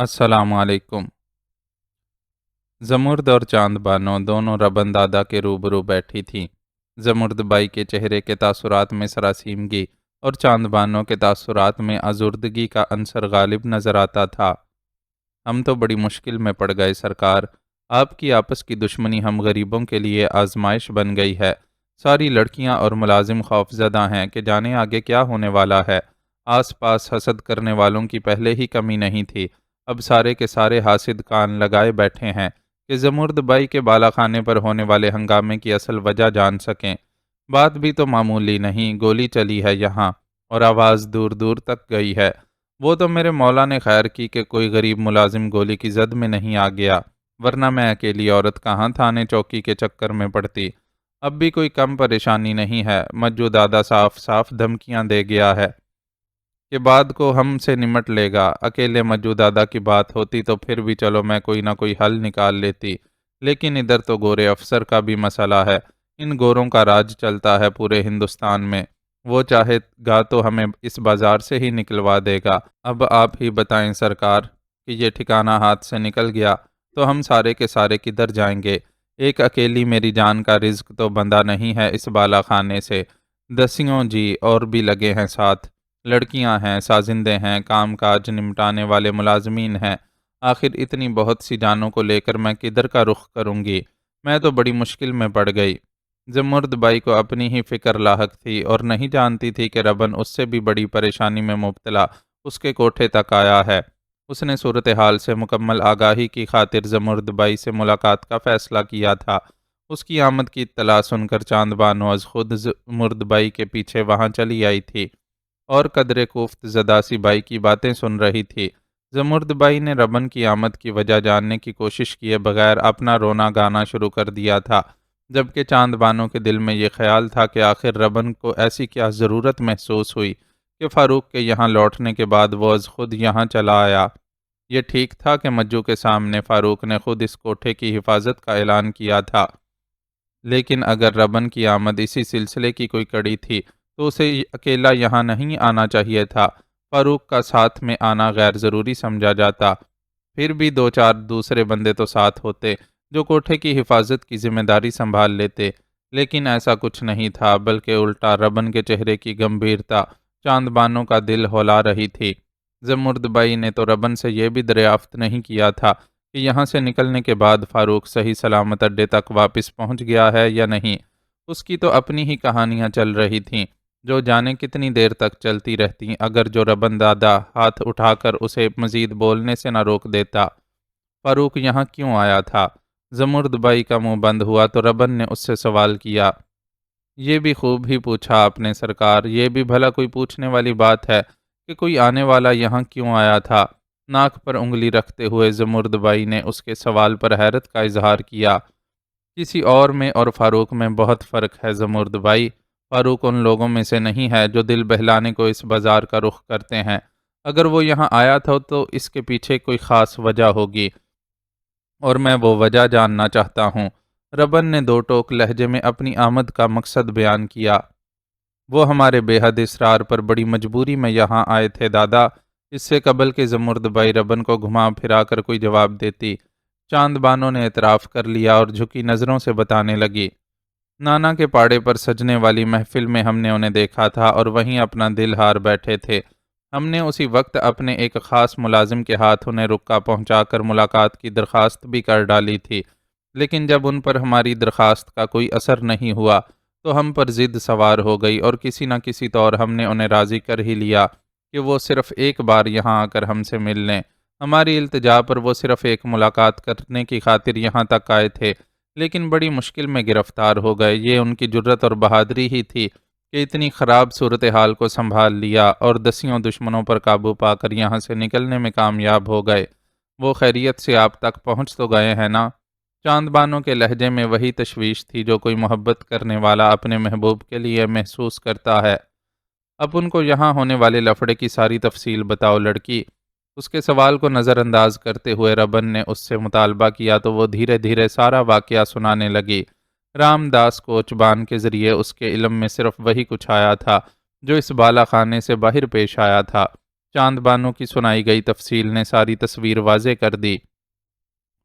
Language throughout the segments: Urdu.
السلام علیکم۔ زمرد اور چاند بانو دونوں ربن دادا کے روبرو بیٹھی تھیں۔ زمرد بائی کے چہرے کے تاثرات میں سراسیمگی اور چاند بانو کے تاثرات میں آزردگی کا عنصر غالب نظر آتا تھا۔ ہم تو بڑی مشکل میں پڑ گئے سرکار، آپ کی آپس کی دشمنی ہم غریبوں کے لیے آزمائش بن گئی ہے۔ ساری لڑکیاں اور ملازم خوفزدہ ہیں کہ جانے آگے کیا ہونے والا ہے۔ آس پاس حسد کرنے والوں کی پہلے ہی کمی نہیں تھی، اب سارے کے سارے حاسد کان لگائے بیٹھے ہیں کہ زمرد بائی کے بالا خانے پر ہونے والے ہنگامے کی اصل وجہ جان سکیں۔ بات بھی تو معمولی نہیں، گولی چلی ہے یہاں، اور آواز دور دور تک گئی ہے۔ وہ تو میرے مولا نے خیر کی کہ کوئی غریب ملازم گولی کی زد میں نہیں آ گیا، ورنہ میں اکیلی عورت کہاں تھانے چوکی کے چکر میں پڑتی۔ اب بھی کوئی کم پریشانی نہیں ہے، مجو دادا صاف صاف دھمکیاں دے گیا ہے کہ بعد کو ہم سے نمٹ لے گا۔ اکیلے مجو دادا کی بات ہوتی تو پھر بھی چلو میں کوئی نہ کوئی حل نکال لیتی، لیکن ادھر تو گورے افسر کا بھی مسئلہ ہے۔ ان گوروں کا راج چلتا ہے پورے ہندوستان میں، وہ چاہے گا تو ہمیں اس بازار سے ہی نکلوا دے گا۔ اب آپ ہی بتائیں سرکار کہ یہ ٹھکانہ ہاتھ سے نکل گیا تو ہم سارے کے سارے کدھر جائیں گے؟ ایک اکیلی میری جان کا رزق تو بندہ نہیں ہے اس بالا خانے سے، دسیوں جی اور بھی لگے ہیں ساتھ۔ لڑکیاں ہیں، سازندے ہیں، کام کاج نمٹانے والے ملازمین ہیں۔ آخر اتنی بہت سی جانوں کو لے کر میں کدھر کا رخ کروں گی؟ میں تو بڑی مشکل میں پڑ گئی۔ زمرد بائی کو اپنی ہی فکر لاحق تھی اور نہیں جانتی تھی کہ ربن اس سے بھی بڑی پریشانی میں مبتلا اس کے کوٹھے تک آیا ہے۔ اس نے صورتحال سے مکمل آگاہی کی خاطر زمرد بائی سے ملاقات کا فیصلہ کیا تھا۔ اس کی آمد کی اطلاع سن کر چاند بانو از خود زمرد بائی کے پیچھے وہاں چلی آئی تھی اور قدر کوفت زدہ سی بائی کی باتیں سن رہی تھی۔ زمرد بائی نے ربن کی آمد کی وجہ جاننے کی کوشش کیے بغیر اپنا رونا گانا شروع کر دیا تھا، جبکہ چاند بانو کے دل میں یہ خیال تھا کہ آخر ربن کو ایسی کیا ضرورت محسوس ہوئی کہ فاروق کے یہاں لوٹنے کے بعد وہ از خود یہاں چلا آیا۔ یہ ٹھیک تھا کہ مجو کے سامنے فاروق نے خود اس کوٹھے کی حفاظت کا اعلان کیا تھا، لیکن اگر ربن کی آمد اسی سلسلے کی کوئی کڑی تھی تو اسے اکیلا یہاں نہیں آنا چاہیے تھا، فاروق کا ساتھ میں آنا غیر ضروری سمجھا جاتا۔ پھر بھی دو چار دوسرے بندے تو ساتھ ہوتے جو کوٹھے کی حفاظت کی ذمہ داری سنبھال لیتے، لیکن ایسا کچھ نہیں تھا، بلکہ الٹا ربن کے چہرے کی گمبھیرتا چاند بانو کا دل ہلا رہی تھی۔ زمرد بائی نے تو ربن سے یہ بھی دریافت نہیں کیا تھا کہ یہاں سے نکلنے کے بعد فاروق صحیح سلامت اڈے تک واپس پہنچ گیا ہے یا نہیں۔ اس کی تو اپنی ہی کہانیاں چل رہی تھیں جو جانے کتنی دیر تک چلتی رہتی اگر جو ربن دادا ہاتھ اٹھا کر اسے مزید بولنے سے نہ روک دیتا۔ فاروق یہاں کیوں آیا تھا؟ زمرد بائی کا منہ بند ہوا تو ربن نے اس سے سوال کیا۔ یہ بھی خوب ہی پوچھا آپ نے سرکار، یہ بھی بھلا کوئی پوچھنے والی بات ہے کہ کوئی آنے والا یہاں کیوں آیا تھا؟ ناک پر انگلی رکھتے ہوئے زمرد بائی نے اس کے سوال پر حیرت کا اظہار کیا۔ کسی اور میں اور فاروق میں بہت فرق ہے زمرد بائی۔ فاروق ان لوگوں میں سے نہیں ہے جو دل بہلانے کو اس بازار کا رخ کرتے ہیں۔ اگر وہ یہاں آیا تھا تو اس کے پیچھے کوئی خاص وجہ ہوگی، اور میں وہ وجہ جاننا چاہتا ہوں۔ ربن نے دو ٹوک لہجے میں اپنی آمد کا مقصد بیان کیا۔ وہ ہمارے بے حد اصرار پر بڑی مجبوری میں یہاں آئے تھے دادا۔ اس سے قبل کہ زمرد بائی ربن کو گھما پھرا کر کوئی جواب دیتی، چاند بانو نے اعتراف کر لیا اور جھکی نظروں سے بتانے لگی، نانا کے پاڑے پر سجنے والی محفل میں ہم نے انہیں دیکھا تھا اور وہیں اپنا دل ہار بیٹھے تھے۔ ہم نے اسی وقت اپنے ایک خاص ملازم کے ہاتھ انہیں رکا پہنچا کر ملاقات کی درخواست بھی کر ڈالی تھی، لیکن جب ان پر ہماری درخواست کا کوئی اثر نہیں ہوا تو ہم پر ضد سوار ہو گئی اور کسی نہ کسی طور ہم نے انہیں راضی کر ہی لیا کہ وہ صرف ایک بار یہاں آ کر ہم سے مل لیں۔ ہماری التجا پر وہ صرف ایک ملاقات کرنے کی خاطر یہاں تک آئے تھے، لیکن بڑی مشکل میں گرفتار ہو گئے۔ یہ ان کی جرت اور بہادری ہی تھی کہ اتنی خراب صورتحال کو سنبھال لیا اور دسیوں دشمنوں پر قابو پا کر یہاں سے نکلنے میں کامیاب ہو گئے۔ وہ خیریت سے آپ تک پہنچ تو گئے ہیں نا؟ چاند بانو کے لہجے میں وہی تشویش تھی جو کوئی محبت کرنے والا اپنے محبوب کے لیے محسوس کرتا ہے۔ اب ان کو یہاں ہونے والے لفڑے کی ساری تفصیل بتاؤ لڑکی۔ اس کے سوال کو نظر انداز کرتے ہوئے ربن نے اس سے مطالبہ کیا تو وہ دھیرے دھیرے سارا واقعہ سنانے لگی۔ رام داس کوچبان کے ذریعے اس کے علم میں صرف وہی کچھ آیا تھا جو اس بالا خانے سے باہر پیش آیا تھا۔ چاند بانو کی سنائی گئی تفصیل نے ساری تصویر واضح کر دی۔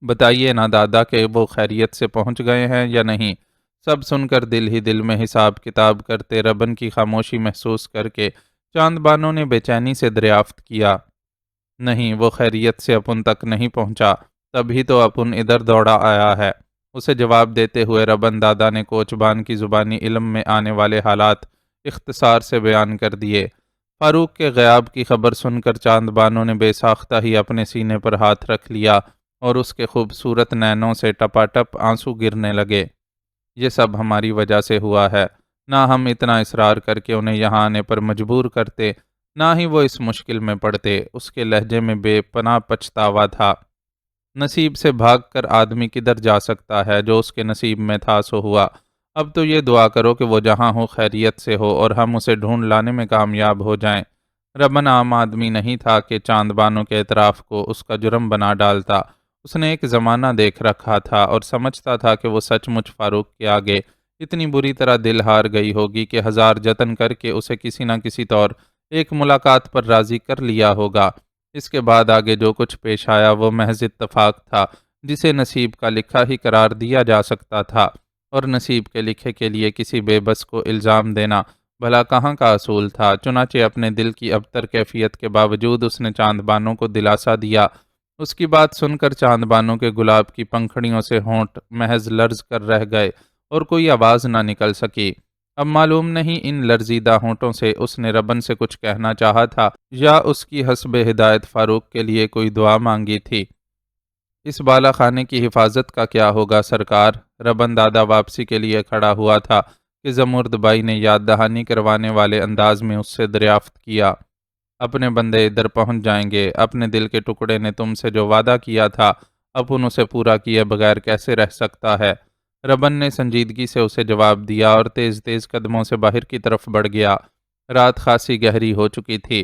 بتائیے نا دادا کہ وہ خیریت سے پہنچ گئے ہیں یا نہیں؟ سب سن کر دل ہی دل میں حساب کتاب کرتے ربن کی خاموشی محسوس کر کے چاند بانو نے بے چینی سے دریافت کیا۔ نہیں، وہ خیریت سے اپن تک نہیں پہنچا، تبھی تو اپن ادھر دوڑا آیا ہے۔ اسے جواب دیتے ہوئے ربن دادا نے کوچبان کی زبانی علم میں آنے والے حالات اختصار سے بیان کر دیے۔ فاروق کے غیاب کی خبر سن کر چاند بانو نے بے ساختہ ہی اپنے سینے پر ہاتھ رکھ لیا اور اس کے خوبصورت نینوں سے ٹپاٹپ آنسو گرنے لگے۔ یہ سب ہماری وجہ سے ہوا ہے، نہ ہم اتنا اصرار کر کے انہیں یہاں آنے پر مجبور کرتے، نہ ہی وہ اس مشکل میں پڑتے۔ اس کے لہجے میں بے پناہ پچھتاوا تھا۔ نصیب سے بھاگ کر آدمی کدھر جا سکتا ہے؟ جو اس کے نصیب میں تھا سو ہوا۔ اب تو یہ دعا کرو کہ وہ جہاں ہو خیریت سے ہو اور ہم اسے ڈھونڈ لانے میں کامیاب ہو جائیں۔ ربن عام آدمی نہیں تھا کہ چاند بانو کے اعتراف کو اس کا جرم بنا ڈالتا۔ اس نے ایک زمانہ دیکھ رکھا تھا اور سمجھتا تھا کہ وہ سچ مچ فاروق کے آگے اتنی بری طرح دل ہار گئی ہوگی کہ ہزار جتن کر کے اسے کسی نہ کسی طور ایک ملاقات پر راضی کر لیا ہوگا۔ اس کے بعد آگے جو کچھ پیش آیا وہ محض اتفاق تھا جسے نصیب کا لکھا ہی قرار دیا جا سکتا تھا، اور نصیب کے لکھے کے لیے کسی بے بس کو الزام دینا بھلا کہاں کا اصول تھا۔ چنانچہ اپنے دل کی ابتر کیفیت کے باوجود اس نے چاند بانو کو دلاسا دیا۔ اس کی بات سن کر چاند بانو کے گلاب کی پنکھڑیوں سے ہونٹ محض لرز کر رہ گئے اور کوئی آواز نہ نکل سکی۔ اب معلوم نہیں ان لرزیدہ ہونٹوں سے اس نے ربن سے کچھ کہنا چاہا تھا یا اس کی حسب ہدایت فاروق کے لیے کوئی دعا مانگی تھی۔ اس بالا خانے کی حفاظت کا کیا ہوگا سرکار؟ ربن دادا واپسی کے لیے کھڑا ہوا تھا کہ زمرد بائی نے یاد دہانی کروانے والے انداز میں اس سے دریافت کیا۔ اپنے بندے ادھر پہنچ جائیں گے۔ اپنے دل کے ٹکڑے نے تم سے جو وعدہ کیا تھا اپن اسے پورا کیے بغیر کیسے رہ سکتا ہے؟ ربن نے سنجیدگی سے اسے جواب دیا اور تیز تیز قدموں سے باہر کی طرف بڑھ گیا۔ رات خاصی گہری ہو چکی تھی،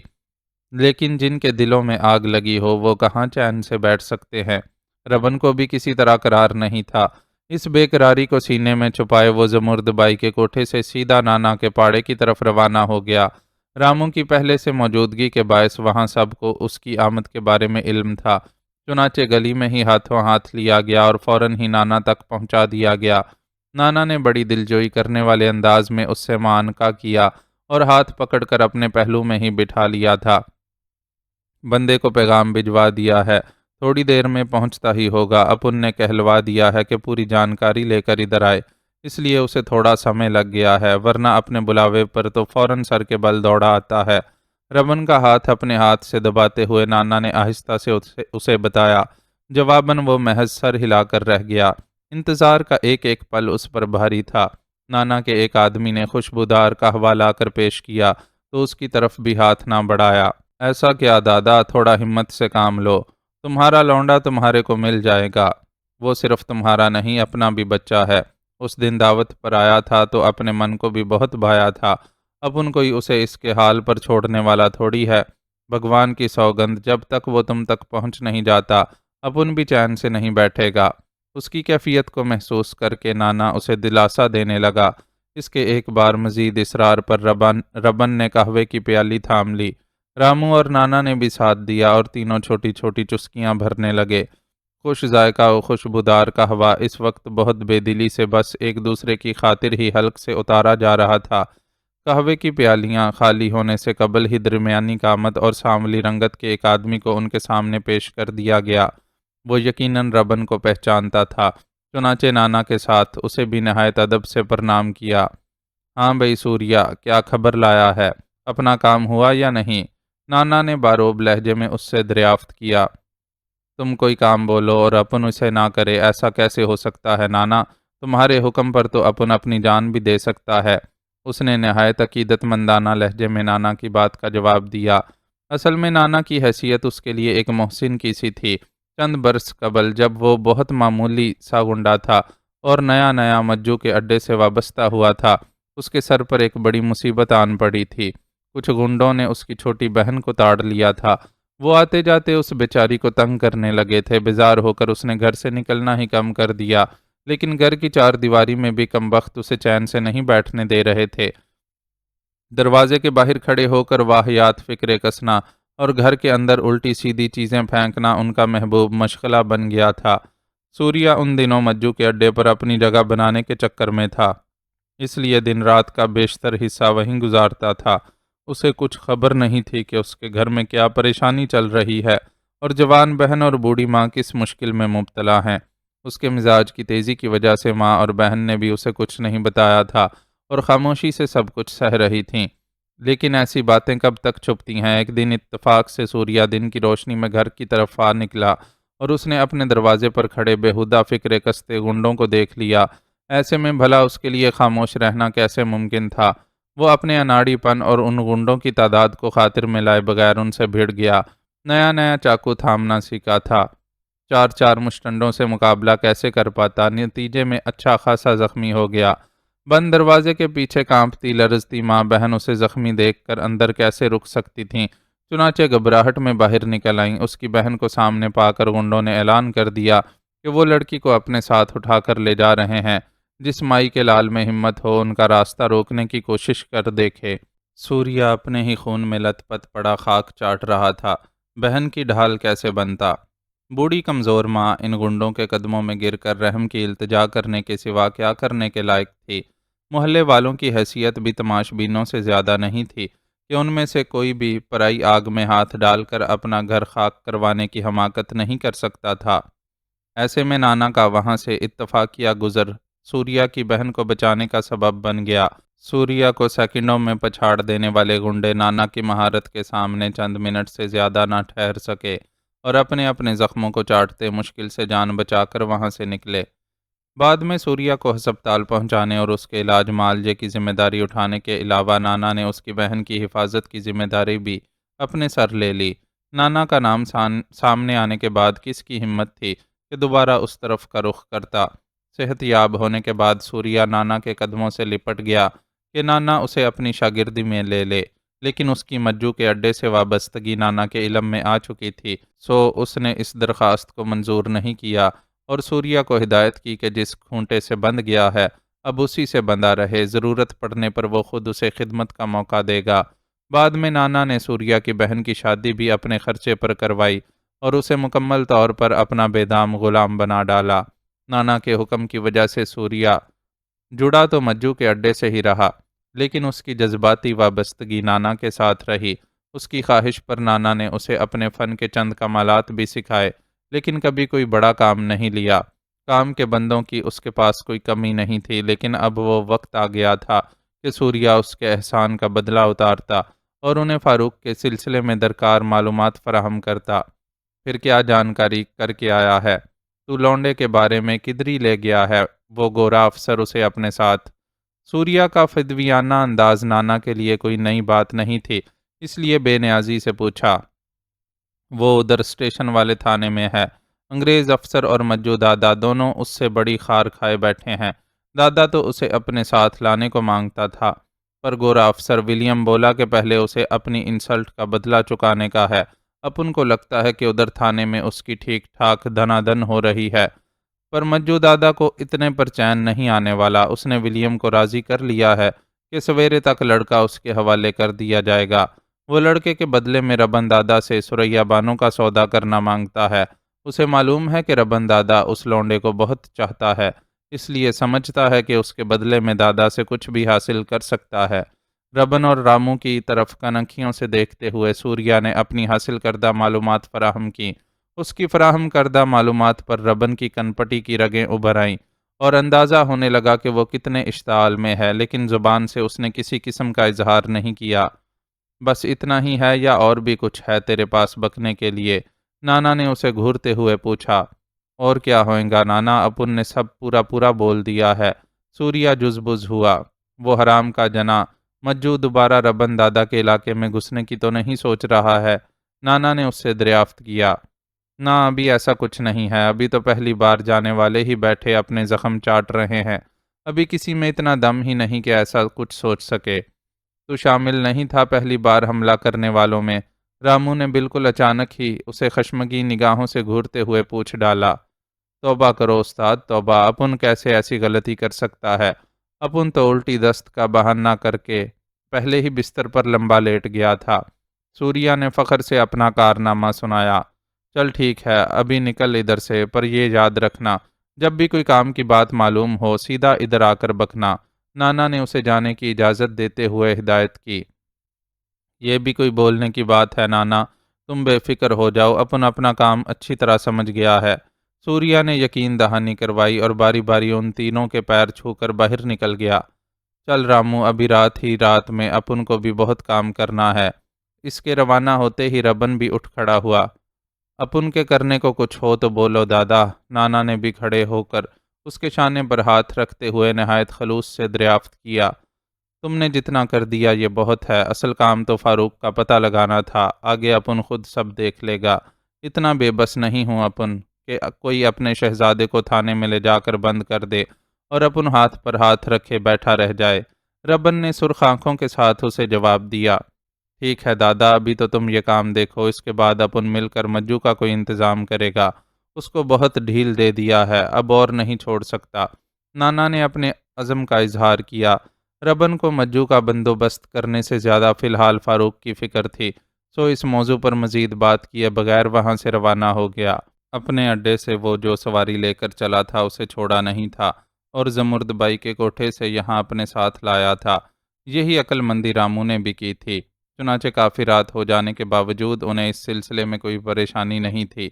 لیکن جن کے دلوں میں آگ لگی ہو وہ کہاں چین سے بیٹھ سکتے ہیں؟ ربن کو بھی کسی طرح قرار نہیں تھا۔ اس بے قراری کو سینے میں چھپائے وہ زمرد بائی کے کوٹھے سے سیدھا نانا کے پاڑے کی طرف روانہ ہو گیا۔ راموں کی پہلے سے موجودگی کے باعث وہاں سب کو اس کی آمد کے بارے میں علم تھا۔ چنانچہ گلی میں ہی ہاتھوں ہاتھ لیا گیا اور فوراً ہی نانا تک پہنچا دیا گیا۔ نانا نے بڑی دلجوئی کرنے والے انداز میں اس سے معانقہ کیا اور ہاتھ پکڑ کر اپنے پہلو میں ہی بٹھا لیا تھا۔ بندے کو پیغام بھجوا دیا ہے، تھوڑی دیر میں پہنچتا ہی ہوگا۔ اپن نے کہلوا دیا ہے کہ پوری جانکاری لے کر ادھر آئے، اس لیے اسے تھوڑا سمے لگ گیا ہے، ورنہ اپنے بلاوے پر تو فوراً سر کے بل دوڑا آتا ہے۔ ربن کا ہاتھ اپنے ہاتھ سے دباتے ہوئے نانا نے آہستہ سے اسے بتایا۔ جواباً وہ محض سر ہلا کر رہ گیا۔ انتظار کا ایک ایک پل اس پر بھاری تھا۔ نانا کے ایک آدمی نے خوشبودار قہوہ لا کر پیش کیا تو اس کی طرف بھی ہاتھ نہ بڑھایا۔ ایسا کیا دادا، تھوڑا ہمت سے کام لو، تمہارا لونڈا تمہارے کو مل جائے گا۔ وہ صرف تمہارا نہیں اپنا بھی بچہ ہے۔ اس دن دعوت پر آیا تھا تو اپنے من کو بھی بہت بھایا تھا۔ اپن کوئی اسے اس کے حال پر چھوڑنے والا تھوڑی ہے۔ بھگوان کی سوگند، جب تک وہ تم تک پہنچ نہیں جاتا اپن بھی چین سے نہیں بیٹھے گا۔ اس کی کیفیت کو محسوس کر کے نانا اسے دلاسا دینے لگا۔ اس کے ایک بار مزید اصرار پر ربن نے قہوے کی پیالی تھام لی۔ رامو اور نانا نے بھی ساتھ دیا اور تینوں چھوٹی چھوٹی چسکیاں بھرنے لگے۔ خوش ذائقہ و خوشبودار قہوہ اس وقت بہت بے دلی سے بس ایک دوسرے کی خاطر ہی حلق سے اتارا جا رہا تھا۔ قہوے کی پیالیاں خالی ہونے سے قبل ہی درمیانی قامت اور سانولی رنگت کے ایک آدمی کو ان کے سامنے پیش کر دیا گیا۔ وہ یقیناً ربن کو پہچانتا تھا، چنانچہ نانا کے ساتھ اسے بھی نہایت ادب سے پرنام کیا۔ ہاں بھئی سوریا، کیا خبر لایا ہے؟ اپنا کام ہوا یا نہیں؟ نانا نے باروب لہجے میں اس سے دریافت کیا۔ تم کوئی کام بولو اور اپن اسے نہ کرے، ایسا کیسے ہو سکتا ہے نانا؟ تمہارے حکم پر تو اپن اپنی جان بھی دے سکتا ہے۔ اس نے نہایت عقیدت مندانہ لہجے میں نانا کی بات کا جواب دیا۔ اصل میں نانا کی حیثیت اس کے لیے ایک محسن کی سی تھی۔ چند برس قبل جب وہ بہت معمولی سا گنڈا تھا اور نیا نیا مجو کے اڈے سے وابستہ ہوا تھا، اس کے سر پر ایک بڑی مصیبت آن پڑی تھی۔ کچھ گنڈوں نے اس کی چھوٹی بہن کو تاڑ لیا تھا۔ وہ آتے جاتے اس بیچاری کو تنگ کرنے لگے تھے۔ بیزار ہو کر اس نے گھر سے نکلنا ہی کم کر دیا، لیکن گھر کی چار دیواری میں بھی کم بخت اسے چین سے نہیں بیٹھنے دے رہے تھے۔ دروازے کے باہر کھڑے ہو کر واہیات فکرے کسنا اور گھر کے اندر الٹی سیدھی چیزیں پھینکنا ان کا محبوب مشغلہ بن گیا تھا۔ سوریہ ان دنوں مجو کے اڈے پر اپنی جگہ بنانے کے چکر میں تھا، اس لیے دن رات کا بیشتر حصہ وہیں گزارتا تھا۔ اسے کچھ خبر نہیں تھی کہ اس کے گھر میں کیا پریشانی چل رہی ہے اور جوان بہن اور بوڑھی ماں کس مشکل میں مبتلا ہیں۔ اس کے مزاج کی تیزی کی وجہ سے ماں اور بہن نے بھی اسے کچھ نہیں بتایا تھا اور خاموشی سے سب کچھ سہ رہی تھیں۔ لیکن ایسی باتیں کب تک چھپتی ہیں؟ ایک دن اتفاق سے سوریہ دن کی روشنی میں گھر کی طرف آ نکلا اور اس نے اپنے دروازے پر کھڑے بےہودہ فکرے کستے گنڈوں کو دیکھ لیا۔ ایسے میں بھلا اس کے لیے خاموش رہنا کیسے ممکن تھا؟ وہ اپنے اناڑی پن اور ان گنڈوں کی تعداد کو خاطر میں لائے بغیر ان سے بھیڑ گیا۔ نیا نیا چاقو تھامنا سیکھا تھا، چار چار مشٹنڈوں سے مقابلہ کیسے کر پاتا؟ نتیجے میں اچھا خاصا زخمی ہو گیا۔ بند دروازے کے پیچھے کانپتی لرزتی ماں بہن اسے زخمی دیکھ کر اندر کیسے رک سکتی تھیں؟ چنانچہ گھبراہٹ میں باہر نکل آئیں۔ اس کی بہن کو سامنے پا کر گنڈوں نے اعلان کر دیا کہ وہ لڑکی کو اپنے ساتھ اٹھا کر لے جا رہے ہیں۔ جس مائی کے لال میں ہمت ہو ان کا راستہ روکنے کی کوشش کر دیکھے۔ سوریہ اپنے ہی خون میں لت پت پڑا خاک چاٹ رہا تھا۔ بہن کی ڈھال کیسے بنتا؟ بوڑھی کمزور ماں ان گنڈوں کے قدموں میں گر کر رحم کی التجا کرنے کے سوا کیا کرنے کے لائق تھی؟ محلے والوں کی حیثیت بھی تماش بینوں سے زیادہ نہیں تھی کہ ان میں سے کوئی بھی پرائی آگ میں ہاتھ ڈال کر اپنا گھر خاک کروانے کی حماقت نہیں کر سکتا تھا۔ ایسے میں نانا کا وہاں سے اتفاقیہ گزر سوریہ کی بہن کو بچانے کا سبب بن گیا۔ سوریہ کو سیکنڈوں میں پچھاڑ دینے والے گنڈے نانا کی مہارت کے سامنے چند منٹ سے زیادہ نہ ٹھہر سکے اور اپنے اپنے زخموں کو چاٹتے مشکل سے جان بچا کر وہاں سے نکلے۔ بعد میں سوریہ کو ہسپتال پہنچانے اور اس کے علاج معالجے کی ذمہ داری اٹھانے کے علاوہ نانا نے اس کی بہن کی حفاظت کی ذمہ داری بھی اپنے سر لے لی۔ نانا کا نام سامنے آنے کے بعد کس کی ہمت تھی کہ دوبارہ اس طرف کا رخ کرتا؟ صحت یاب ہونے کے بعد سوریہ نانا کے قدموں سے لپٹ گیا کہ نانا اسے اپنی شاگردی میں لے لے، لیکن اس کی مجو کے اڈے سے وابستگی نانا کے علم میں آ چکی تھی، سو اس نے اس درخواست کو منظور نہیں کیا اور سوریہ کو ہدایت کی کہ جس کھونٹے سے بندھ گیا ہے اب اسی سے بندھا رہے، ضرورت پڑنے پر وہ خود اسے خدمت کا موقع دے گا۔ بعد میں نانا نے سوریہ کی بہن کی شادی بھی اپنے خرچے پر کروائی اور اسے مکمل طور پر اپنا بے دام غلام بنا ڈالا۔ نانا کے حکم کی وجہ سے سوریہ جڑا تو مجو کے اڈے سے ہی رہا، لیکن اس کی جذباتی وابستگی نانا کے ساتھ رہی۔ اس کی خواہش پر نانا نے اسے اپنے فن کے چند کمالات بھی سکھائے، لیکن کبھی کوئی بڑا کام نہیں لیا۔ کام کے بندوں کی اس کے پاس کوئی کمی نہیں تھی، لیکن اب وہ وقت آ گیا تھا کہ سوریہ اس کے احسان کا بدلہ اتارتا اور انہیں فاروق کے سلسلے میں درکار معلومات فراہم کرتا۔ پھر کیا جانکاری کر کے آیا ہے؟ تو لونڈے کے بارے میں کدھری لے گیا ہے وہ گورا افسر اسے اپنے ساتھ؟ سوریہ کا فدویانہ انداز نانا کے لیے کوئی نئی بات نہیں تھی، اس لیے بے نیازی سے پوچھا۔ وہ ادھر اسٹیشن والے تھانے میں ہے۔ انگریز افسر اور مجو دادا دونوں اس سے بڑی خار کھائے بیٹھے ہیں۔ دادا تو اسے اپنے ساتھ لانے کو مانگتا تھا، پر گورا افسر ولیم بولا کہ پہلے اسے اپنی انسلٹ کا بدلہ چکانے کا ہے۔ اپن کو لگتا ہے کہ ادھر تھانے میں اس کی ٹھیک ٹھاک دھنا دن ہو رہی ہے، پر مجو دادا کو اتنے پر چین نہیں آنے والا۔ اس نے ولیم کو راضی کر لیا ہے کہ سویرے تک لڑکا اس کے حوالے کر دیا جائے گا۔ وہ لڑکے کے بدلے میں ربن دادا سے سریا بانو کا سودا کرنا مانگتا ہے۔ اسے معلوم ہے کہ ربن دادا اس لونڈے کو بہت چاہتا ہے، اس لیے سمجھتا ہے کہ اس کے بدلے میں دادا سے کچھ بھی حاصل کر سکتا ہے۔ ربن اور رامو کی طرف کنکھیوں سے دیکھتے ہوئے سوریہ نے اپنی حاصل کردہ معلومات فراہم کی۔ اس کی فراہم کردہ معلومات پر ربن کی کنپٹی کی رگیں ابھر آئیں اور اندازہ ہونے لگا کہ وہ کتنے اشتعال میں ہے، لیکن زبان سے اس نے کسی قسم کا اظہار نہیں کیا۔ بس اتنا ہی ہے یا اور بھی کچھ ہے تیرے پاس بکنے کے لیے؟ نانا نے اسے گھورتے ہوئے پوچھا۔ اور کیا ہوئے گا نانا، اپن نے سب پورا پورا بول دیا ہے۔ سوریہ جزبز ہوا۔ وہ حرام کا جنا مجو دوبارہ ربن دادا کے علاقے میں گھسنے کی تو نہیں سوچ رہا ہے؟ نانا نے اس سے دریافت کیا۔ نہ ابھی ایسا کچھ نہیں ہے، ابھی تو پہلی بار جانے والے ہی بیٹھے اپنے زخم چاٹ رہے ہیں، ابھی کسی میں اتنا دم ہی نہیں کہ ایسا کچھ سوچ سکے۔ تو شامل نہیں تھا پہلی بار حملہ کرنے والوں میں؟ رامو نے بالکل اچانک ہی اسے خشمگین نگاہوں سے گھورتے ہوئے پوچھ ڈالا۔ توبہ کرو استاد توبہ، اپن کیسے ایسی غلطی کر سکتا ہے؟ اپن تو الٹی دست کا بہانہ کر کے پہلے ہی بستر پر لمبا لیٹ گیا تھا۔ سوریا نے فخر سے اپنا کارنامہ سنایا۔ چل ٹھیک ہے، ابھی نکل ادھر سے، پر یہ یاد رکھنا جب بھی کوئی کام کی بات معلوم ہو سیدھا ادھر آ کر بکنا۔ نانا نے اسے جانے کی اجازت دیتے ہوئے ہدایت کی۔ یہ بھی کوئی بولنے کی بات ہے نانا، تم بے فکر ہو جاؤ، اپنا کام اچھی طرح سمجھ گیا ہے۔ سوریا نے یقین دہانی کروائی اور باری باری ان تینوں کے پیر چھو کر باہر نکل گیا۔ چل رامو، ابھی رات ہی رات میں اپن کو بھی بہت کام کرنا ہے۔ اس کے روانہ ہوتے ہی ربن بھی اٹھ کھڑا ہوا۔ اپن کے کرنے کو کچھ ہو تو بولو دادا۔ نانا نے بھی کھڑے ہو کر اس کے شانے پر ہاتھ رکھتے ہوئے نہایت خلوص سے دریافت کیا۔ تم نے جتنا کر دیا یہ بہت ہے، اصل کام تو فاروق کا پتہ لگانا تھا، آگے اپن خود سب دیکھ لے گا۔ اتنا بے بس نہیں ہوں اپن کہ کوئی اپنے شہزادے کو تھانے میں لے جا کر بند کر دے اور اپن ہاتھ پر ہاتھ رکھے بیٹھا رہ جائے۔ ربن نے سرخ آنکھوں کے ساتھ اسے جواب دیا۔ ٹھیک ہے دادا، ابھی تو تم یہ کام دیکھو، اس کے بعد اپن مل کر مجو کا کوئی انتظام کرے گا۔ اس کو بہت ڈھیل دے دیا ہے، اب اور نہیں چھوڑ سکتا۔ نانا نے اپنے عزم کا اظہار کیا۔ ربن کو مجو کا بندوبست کرنے سے زیادہ فی الحال فاروق کی فکر تھی، سو اس موضوع پر مزید بات کیے بغیر وہاں سے روانہ ہو گیا۔ اپنے اڈے سے وہ جو سواری لے کر چلا تھا اسے چھوڑا نہیں تھا اور زمرد بائی کے کوٹھے سے یہاں اپنے ساتھ لایا تھا۔ یہی عقل مندی رامو نے بھی کی تھی۔ چنانچہ کافی رات ہو جانے کے باوجود انہیں اس سلسلے میں کوئی پریشانی نہیں تھی۔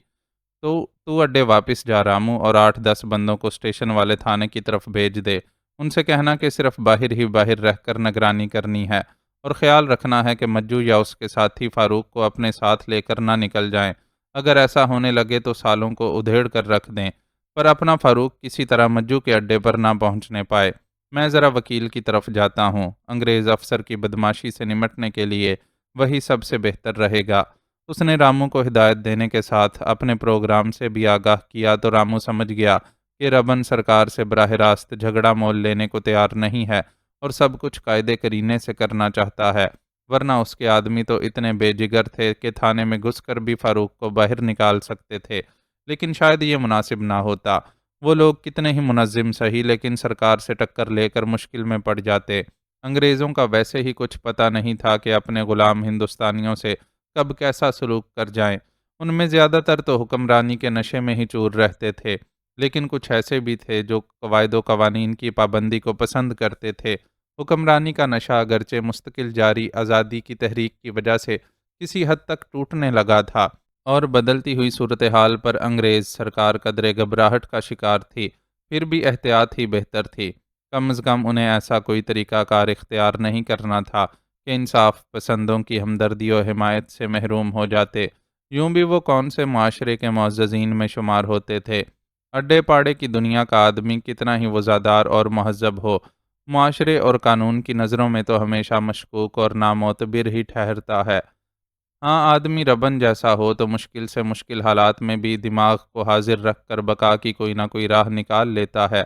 تو اڈے واپس جا رامو، اور 8-10 بندوں کو اسٹیشن والے تھانے کی طرف بھیج دے۔ ان سے کہنا کہ صرف باہر ہی باہر رہ کر نگرانی کرنی ہے اور خیال رکھنا ہے کہ مجو یا اس کے ساتھی فاروق کو اپنے ساتھ لے کر نہ نکل جائیں۔ اگر ایسا ہونے لگے تو سالوں کو ادھیڑ کر رکھ دیں، پر اپنا فاروق کسی طرح مجو کے اڈے پر نہ پہنچنے پائے۔ میں ذرا وکیل کی طرف جاتا ہوں، انگریز افسر کی بدماشی سے نمٹنے کے لیے وہی سب سے بہتر رہے گا۔ اس نے رامو کو ہدایت دینے کے ساتھ اپنے پروگرام سے بھی آگاہ کیا تو رامو سمجھ گیا کہ ربن سرکار سے براہ راست جھگڑا مول لینے کو تیار نہیں ہے اور سب کچھ قاعدے کرینے سے کرنا چاہتا ہے، ورنہ اس کے آدمی تو اتنے بے جگر تھے کہ تھانے میں گھس کر بھی فاروق کو باہر نکال سکتے تھے، لیکن شاید یہ مناسب نہ ہوتا۔ وہ لوگ کتنے ہی منظم سہی لیکن سرکار سے ٹکر لے کر مشکل میں پڑ جاتے۔ انگریزوں کا ویسے ہی کچھ پتہ نہیں تھا کہ اپنے غلام ہندوستانیوں سے کب کیسا سلوک کر جائیں۔ ان میں زیادہ تر تو حکمرانی کے نشے میں ہی چور رہتے تھے، لیکن کچھ ایسے بھی تھے جو قواعد و قوانین کی پابندی کو پسند کرتے تھے۔ حکمرانی کا نشہ اگرچہ مستقل جاری آزادی کی تحریک کی وجہ سے کسی حد تک ٹوٹنے لگا تھا اور بدلتی ہوئی صورتحال پر انگریز سرکار قدرے گھبراہٹ کا شکار تھی، پھر بھی احتیاط ہی بہتر تھی۔ کم از کم انہیں ایسا کوئی طریقہ کار اختیار نہیں کرنا تھا کہ انصاف پسندوں کی ہمدردی و حمایت سے محروم ہو جاتے۔ یوں بھی وہ کون سے معاشرے کے معززین میں شمار ہوتے تھے۔ اڈے پاڑے کی دنیا کا آدمی کتنا ہی وزادار اور مہذب ہو، معاشرے اور قانون کی نظروں میں تو ہمیشہ مشکوک اور نامعتبر ہی ٹھہرتا ہے۔ ہاں، آدمی ربن جیسا ہو تو مشکل سے مشکل حالات میں بھی دماغ کو حاضر رکھ کر بقا کی کوئی نہ کوئی راہ نکال لیتا ہے۔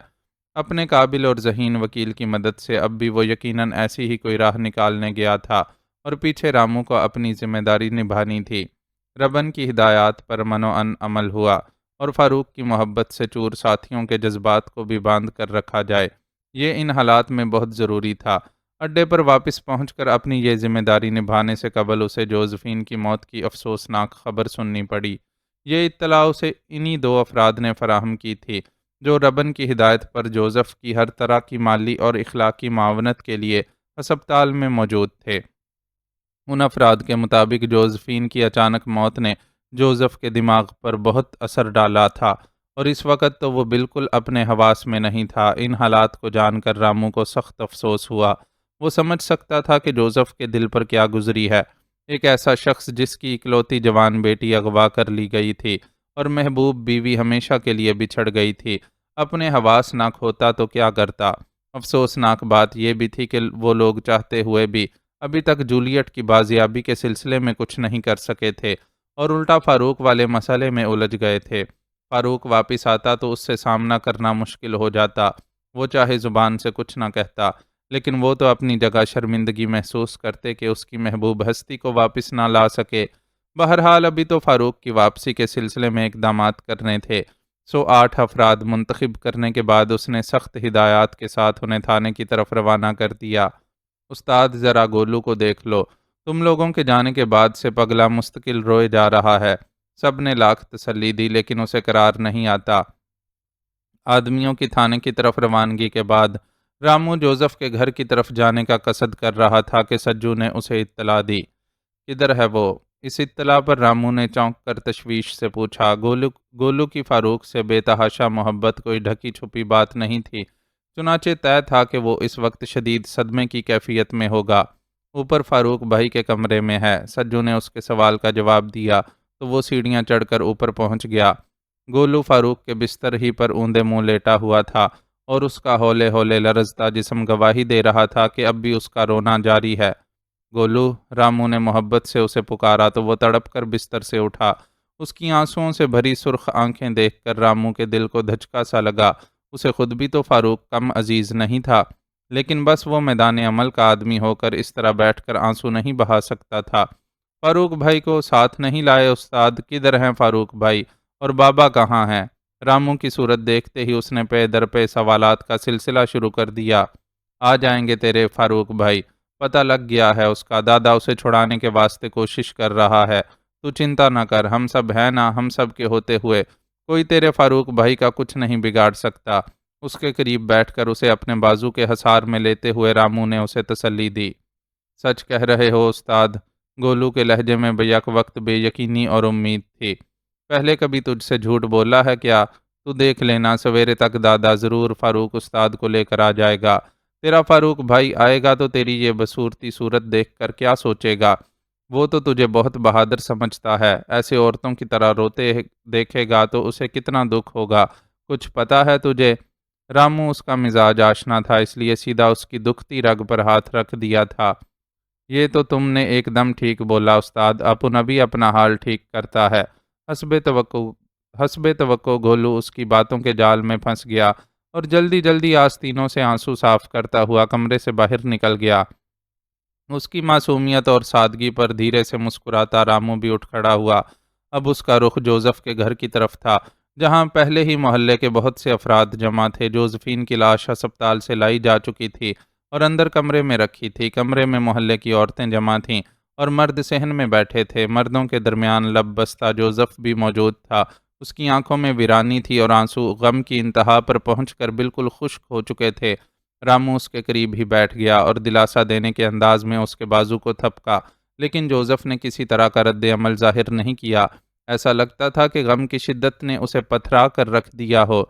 اپنے قابل اور ذہین وکیل کی مدد سے اب بھی وہ یقیناً ایسی ہی کوئی راہ نکالنے گیا تھا اور پیچھے رامو کو اپنی ذمہ داری نبھانی تھی۔ ربن کی ہدایات پر منوعن عمل ہوا اور فاروق کی محبت سے چور ساتھیوں کے جذبات کو بھی باندھ کر رکھا جائے، یہ ان حالات میں بہت ضروری تھا۔ اڈے پر واپس پہنچ کر اپنی یہ ذمہ داری نبھانے سے قبل اسے جوزفین کی موت کی افسوسناک خبر سننی پڑی۔ یہ اطلاع اسے انہی 2 افراد نے فراہم کی تھی جو ربن کی ہدایت پر جوزف کی ہر طرح کی مالی اور اخلاقی معاونت کے لیے ہسپتال میں موجود تھے۔ ان افراد کے مطابق جوزفین کی اچانک موت نے جوزف کے دماغ پر بہت اثر ڈالا تھا اور اس وقت تو وہ بالکل اپنے حواس میں نہیں تھا۔ ان حالات کو جان کر رامو کو سخت افسوس ہوا۔ وہ سمجھ سکتا تھا کہ جوزف کے دل پر کیا گزری ہے۔ ایک ایسا شخص جس کی اکلوتی جوان بیٹی اغوا کر لی گئی تھی اور محبوب بیوی ہمیشہ کے لیے بچھڑ گئی تھی، اپنے حواس نہ کھوتا تو کیا کرتا۔ افسوسناک بات یہ بھی تھی کہ وہ لوگ چاہتے ہوئے بھی ابھی تک جولیٹ کی بازیابی کے سلسلے میں کچھ نہیں کر سکے تھے اور الٹا فاروق والے مسئلے میں الجھ گئے تھے۔ فاروق واپس آتا تو اس سے سامنا کرنا مشکل ہو جاتا۔ وہ چاہے زبان سے کچھ نہ کہتا، لیکن وہ تو اپنی جگہ شرمندگی محسوس کرتے کہ اس کی محبوب ہستی کو واپس نہ لا سکے۔ بہرحال ابھی تو فاروق کی واپسی کے سلسلے میں اقدامات کرنے تھے، سو 8 افراد منتخب کرنے کے بعد اس نے سخت ہدایات کے ساتھ انہیں تھانے کی طرف روانہ کر دیا۔ استاد ذرا گولو کو دیکھ لو، تم لوگوں کے جانے کے بعد سے پگلا مستقل روئے جا رہا ہے۔ سب نے لاکھ تسلی دی لیکن اسے قرار نہیں آتا۔ آدمیوں کی تھانے کی طرف روانگی کے بعد رامو جوزف کے گھر کی طرف جانے کا قصد کر رہا تھا کہ سجو نے اسے اطلاع دی۔ کدھر ہے وہ؟ اس اطلاع پر رامو نے چونک کر تشویش سے پوچھا۔ گولو کی فاروق سے بے تحاشا محبت کوئی ڈھکی چھپی بات نہیں تھی، چنانچہ طے تھا کہ وہ اس وقت شدید صدمے کی کیفیت میں ہوگا۔ اوپر فاروق بھائی کے کمرے میں ہے۔ سجو نے اس کے سوال کا جواب دیا تو وہ سیڑھیاں چڑھ کر اوپر پہنچ گیا۔ گولو فاروق کے بستر ہی پر اوندے منہ لیٹا ہوا تھا اور اس کا ہولے ہولے لرزتا جسم گواہی دے رہا تھا کہ اب بھی اس کا رونا جاری ہے۔ گولو، رامو نے محبت سے اسے پکارا تو وہ تڑپ کر بستر سے اٹھا۔ اس کی آنسوؤں سے بھری سرخ آنکھیں دیکھ کر رامو کے دل کو دھچکا سا لگا۔ اسے خود بھی تو فاروق کم عزیز نہیں تھا، لیکن بس وہ میدان عمل کا آدمی ہو کر اس طرح بیٹھ کر آنسو نہیں بہا سکتا تھا۔ فاروق بھائی کو ساتھ نہیں لائے استاد؟ کدھر ہیں فاروق بھائی؟ اور بابا کہاں ہیں؟ رامو کی صورت دیکھتے ہی اس نے پے در پہ سوالات کا سلسلہ شروع کر دیا۔ آ جائیں گے تیرے فاروق بھائی، پتہ لگ گیا ہے اس کا، دادا اسے چھڑانے کے واسطے کوشش کر رہا ہے، تو چنتا نہ کر، ہم سب ہیں نا، ہم سب کے ہوتے ہوئے کوئی تیرے فاروق بھائی کا کچھ نہیں بگاڑ سکتا۔ اس کے قریب بیٹھ کر اسے اپنے بازو کے حصار میں لیتے ہوئے رامو نے اسے تسلی دی۔ سچ کہہ رہے ہو استاد؟ گولو کے لہجے میں بیک وقت بے یقینی اور امید تھی۔ پہلے کبھی تجھ سے جھوٹ بولا ہے کیا؟ تو دیکھ لینا، سویرے تک دادا ضرور فاروق استاد کو لے کر آ جائے گا۔ تیرا فاروق بھائی آئے گا تو تیری یہ بصورتی صورت دیکھ کر کیا سوچے گا؟ وہ تو تجھے بہت بہادر سمجھتا ہے، ایسے عورتوں کی طرح روتے دیکھے گا تو اسے کتنا دکھ ہوگا، کچھ پتا ہے تجھے؟ رامو اس کا مزاج آشنا تھا، اس لیے سیدھا اس کی دکھتی رگ پر ہاتھ رکھ دیا تھا۔ یہ تو تم نے ایک دم ٹھیک بولا استاد، اپن ابھی اپنا حال ٹھیک کرتا ہے۔ حسب توقع گولو اس کی باتوں کے جال میں پھنس گیا اور جلدی جلدی آستینوں سے آنسو صاف کرتا ہوا کمرے سے باہر نکل گیا۔ اس کی معصومیت اور سادگی پر دھیرے سے مسکراتا رامو بھی اٹھ کھڑا ہوا۔ اب اس کا رخ جوزف کے گھر کی طرف تھا، جہاں پہلے ہی محلے کے بہت سے افراد جمع تھے۔ جوزفین کی لاش ہسپتال سے لائی جا چکی تھی اور اندر کمرے میں رکھی تھی۔ کمرے میں محلے کی عورتیں جمع تھیں اور مرد صحن میں بیٹھے تھے۔ مردوں کے درمیان لب بستہ جوزف بھی موجود تھا۔ اس کی آنکھوں میں ویرانی تھی اور آنسو غم کی انتہا پر پہنچ کر بالکل خشک ہو چکے تھے۔ رامو اس کے قریب ہی بیٹھ گیا اور دلاسا دینے کے انداز میں اس کے بازو کو تھپکا، لیکن جوزف نے کسی طرح کا رد عمل ظاہر نہیں کیا۔ ایسا لگتا تھا کہ غم کی شدت نے اسے پتھرا کر رکھ دیا ہو۔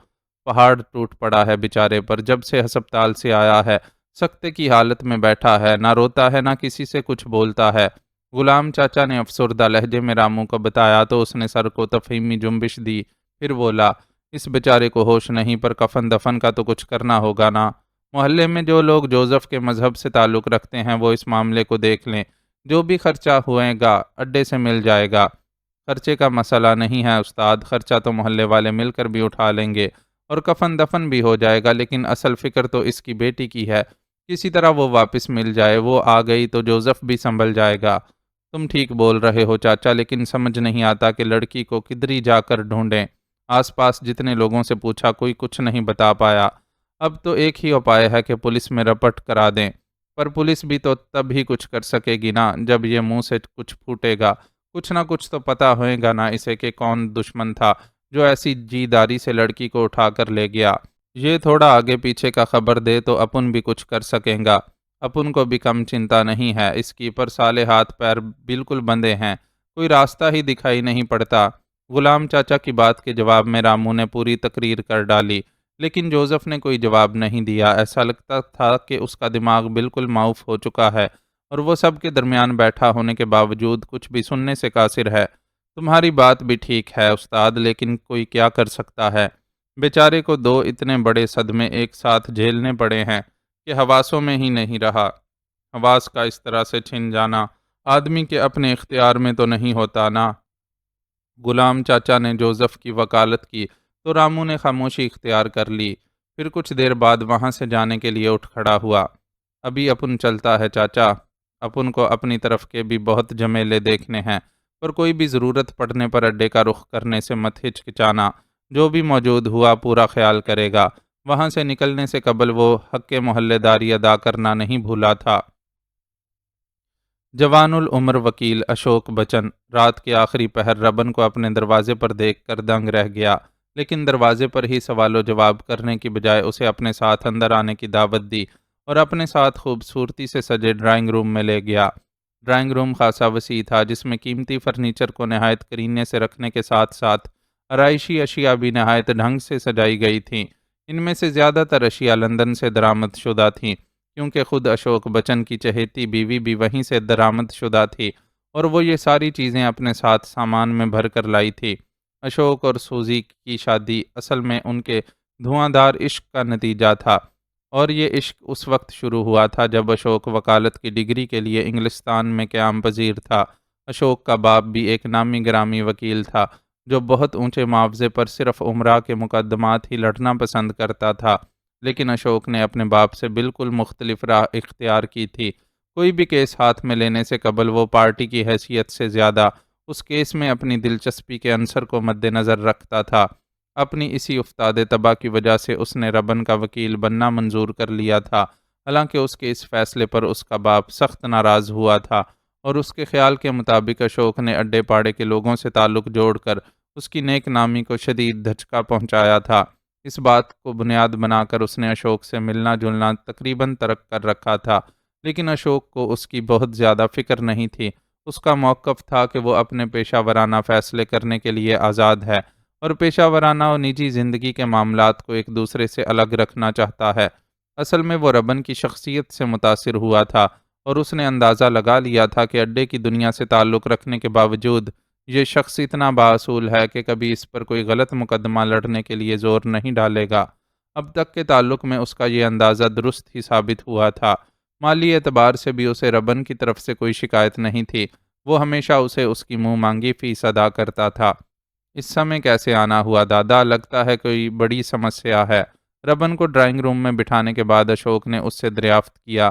پہاڑ ٹوٹ پڑا ہے بیچارے پر، جب سے ہسپتال سے آیا ہے سکتے کی حالت میں بیٹھا ہے، نہ روتا ہے نہ کسی سے کچھ بولتا ہے۔ غلام چاچا نے افسردہ لہجے میں رامو کو بتایا تو اس نے سر کو تفہیمی جنبش دی، پھر بولا، اس بیچارے کو ہوش نہیں، پر کفن دفن کا تو کچھ کرنا ہوگا نا۔ محلے میں جو لوگ جوزف کے مذہب سے تعلق رکھتے ہیں وہ اس معاملے کو دیکھ لیں، جو بھی خرچہ ہوئے گا اڈے سے مل جائے گا۔ خرچے کا مسئلہ نہیں ہے استاد، خرچہ تو محلے والے مل کر بھی اٹھا لیں گے اور کفن دفن بھی ہو جائے گا، لیکن اصل فکر تو اس کی بیٹی کی ہے، کسی طرح وہ واپس مل جائے۔ وہ آ گئی تو جوزف بھی سنبھل جائے گا۔ تم ٹھیک بول رہے ہو چاچا، لیکن سمجھ نہیں آتا کہ لڑکی کو کدھری جا کر ڈھونڈیں۔ آس پاس جتنے لوگوں سے پوچھا کوئی کچھ نہیں بتا پایا۔ اب تو ایک ہی اپائے ہے کہ پولیس میں رپٹ کرا دیں، پر پولیس بھی تو تب ہی کچھ کر سکے گی نا جب یہ منہ سے کچھ پھوٹے گا۔ کچھ نہ کچھ تو پتا ہوئے گا نا اسے کہ کون دشمن تھا جو ایسی جی داری سے لڑکی کو اٹھا کر لے گیا۔ یہ تھوڑا آگے پیچھے کا خبر دے تو اپن بھی کچھ کر سکیں گا۔ اپن کو بھی کم چنتا نہیں ہے، اس کی پر سالے ہاتھ پیر بالکل بندھے ہیں، کوئی راستہ ہی دکھائی نہیں پڑتا۔ غلام چاچا کی بات کے جواب میں رامو نے پوری تقریر کر ڈالی، لیکن جوزف نے کوئی جواب نہیں دیا۔ ایسا لگتا تھا کہ اس کا دماغ بالکل معاف ہو چکا ہے اور وہ سب کے درمیان بیٹھا ہونے کے باوجود کچھ بھی سننے سے قاصر ہے۔ تمہاری بات بھی ٹھیک ہے استاد، لیکن کوئی کیا کر سکتا ہے؟ بیچارے کو دو اتنے بڑے صدمے ایک ساتھ جھیلنے پڑے ہیں کہ حواسوں میں ہی نہیں رہا۔ حواس کا اس طرح سے چھن جانا آدمی کے اپنے اختیار میں تو نہیں ہوتا نا۔ غلام چاچا نے جوزف کی وکالت کی تو رامو نے خاموشی اختیار کر لی، پھر کچھ دیر بعد وہاں سے جانے کے لیے اٹھ کھڑا ہوا۔ ابھی اپن چلتا ہے چاچا، اپن کو اپنی طرف کے بھی بہت جھمیلے دیکھنے ہیں، پر کوئی بھی ضرورت پڑنے پر اڈے کا رخ کرنے سے مت ہچکچانا، جو بھی موجود ہوا پورا خیال کرے گا۔ وہاں سے نکلنے سے قبل وہ حق محلے داری ادا کرنا نہیں بھولا تھا۔ جوان العمر وکیل اشوک بچن رات کے آخری پہر ربن کو اپنے دروازے پر دیکھ کر دنگ رہ گیا، لیکن دروازے پر ہی سوال و جواب کرنے کی بجائے اسے اپنے ساتھ اندر آنے کی دعوت دی اور اپنے ساتھ خوبصورتی سے سجے ڈرائنگ روم میں لے گیا۔ ڈرائنگ روم خاصا وسیع تھا، جس میں قیمتی فرنیچر کو نہایت کرینے سے رکھنے کے ساتھ ساتھ آرائشی اشیاء بھی نہایت ڈھنگ سے سجائی گئی تھیں۔ ان میں سے زیادہ تر اشیاء لندن سے درآمد شدہ تھیں، کیونکہ خود اشوک بچن کی چہیتی بیوی بھی وہیں سے درآمد شدہ تھی اور وہ یہ ساری چیزیں اپنے ساتھ سامان میں بھر کر لائی تھی۔ اشوک اور سوزی کی شادی اصل میں ان کے دھواں دھار عشق کا نتیجہ تھا، اور یہ عشق اس وقت شروع ہوا تھا جب اشوک وکالت کی ڈگری کے لیے انگلستان میں قیام پذیر تھا۔ اشوک کا باپ بھی ایک نامی گرامی وکیل تھا، جو بہت اونچے معاوضے پر صرف امراء کے مقدمات ہی لڑنا پسند کرتا تھا، لیکن اشوک نے اپنے باپ سے بالکل مختلف راہ اختیار کی تھی۔ کوئی بھی کیس ہاتھ میں لینے سے قبل وہ پارٹی کی حیثیت سے زیادہ اس کیس میں اپنی دلچسپی کے عنصر کو مد نظر رکھتا تھا۔ اپنی اسی افتاد طبع کی وجہ سے اس نے ربن کا وکیل بننا منظور کر لیا تھا، حالانکہ اس کے اس فیصلے پر اس کا باپ سخت ناراض ہوا تھا اور اس کے خیال کے مطابق اشوک نے اڈے پاڑے کے لوگوں سے تعلق جوڑ کر اس کی نیک نامی کو شدید دھچکا پہنچایا تھا۔ اس بات کو بنیاد بنا کر اس نے اشوک سے ملنا جلنا تقریباً ترک کر رکھا تھا، لیکن اشوک کو اس کی بہت زیادہ فکر نہیں تھی۔ اس کا موقف تھا کہ وہ اپنے پیشہ ورانہ فیصلے کرنے کے لیے آزاد ہے اور پیشہ ورانہ اور نجی زندگی کے معاملات کو ایک دوسرے سے الگ رکھنا چاہتا ہے۔ اصل میں وہ ربن کی شخصیت سے متاثر ہوا تھا اور اس نے اندازہ لگا لیا تھا کہ اڈے کی دنیا سے تعلق رکھنے کے باوجود یہ شخص اتنا بااصول ہے کہ کبھی اس پر کوئی غلط مقدمہ لڑنے کے لیے زور نہیں ڈالے گا۔ اب تک کے تعلق میں اس کا یہ اندازہ درست ہی ثابت ہوا تھا۔ مالی اعتبار سے بھی اسے ربن کی طرف سے کوئی شکایت نہیں تھی، وہ ہمیشہ اسے اس کی منہ مانگی فیس ادا کرتا تھا۔ اس سمے کیسے آنا ہوا دادا؟ لگتا ہے کوئی بڑی سمسیا ہے۔ ربن کو ڈرائنگ روم میں بٹھانے کے بعد اشوک نے اس سے دریافت کیا۔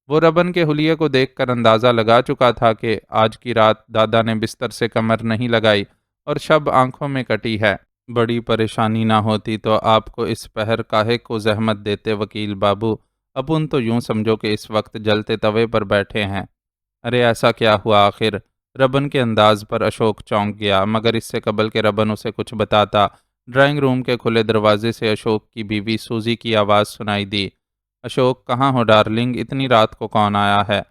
وہ ربن کے حلیے کو دیکھ کر اندازہ لگا چکا تھا کہ آج کی رات دادا نے بستر سے کمر نہیں لگائی اور شب آنکھوں میں کٹی ہے۔ بڑی پریشانی نہ ہوتی تو آپ کو اس پہر کاہے کو زحمت دیتے وکیل بابو؟ اپن تو یوں سمجھو کہ اس وقت جلتے توے پر بیٹھے ہیں۔ ارے ایسا کیا ہوا آخر؟ ربن کے انداز پر اشوک چونک گیا، مگر اس سے قبل کہ ربن اسے کچھ بتاتا، ڈرائنگ روم کے کھلے دروازے سے اشوک کی بیوی سوزی کی آواز سنائی دی۔ اشوک، کہاں ہو ڈارلنگ؟ اتنی رات کو کون آیا ہے؟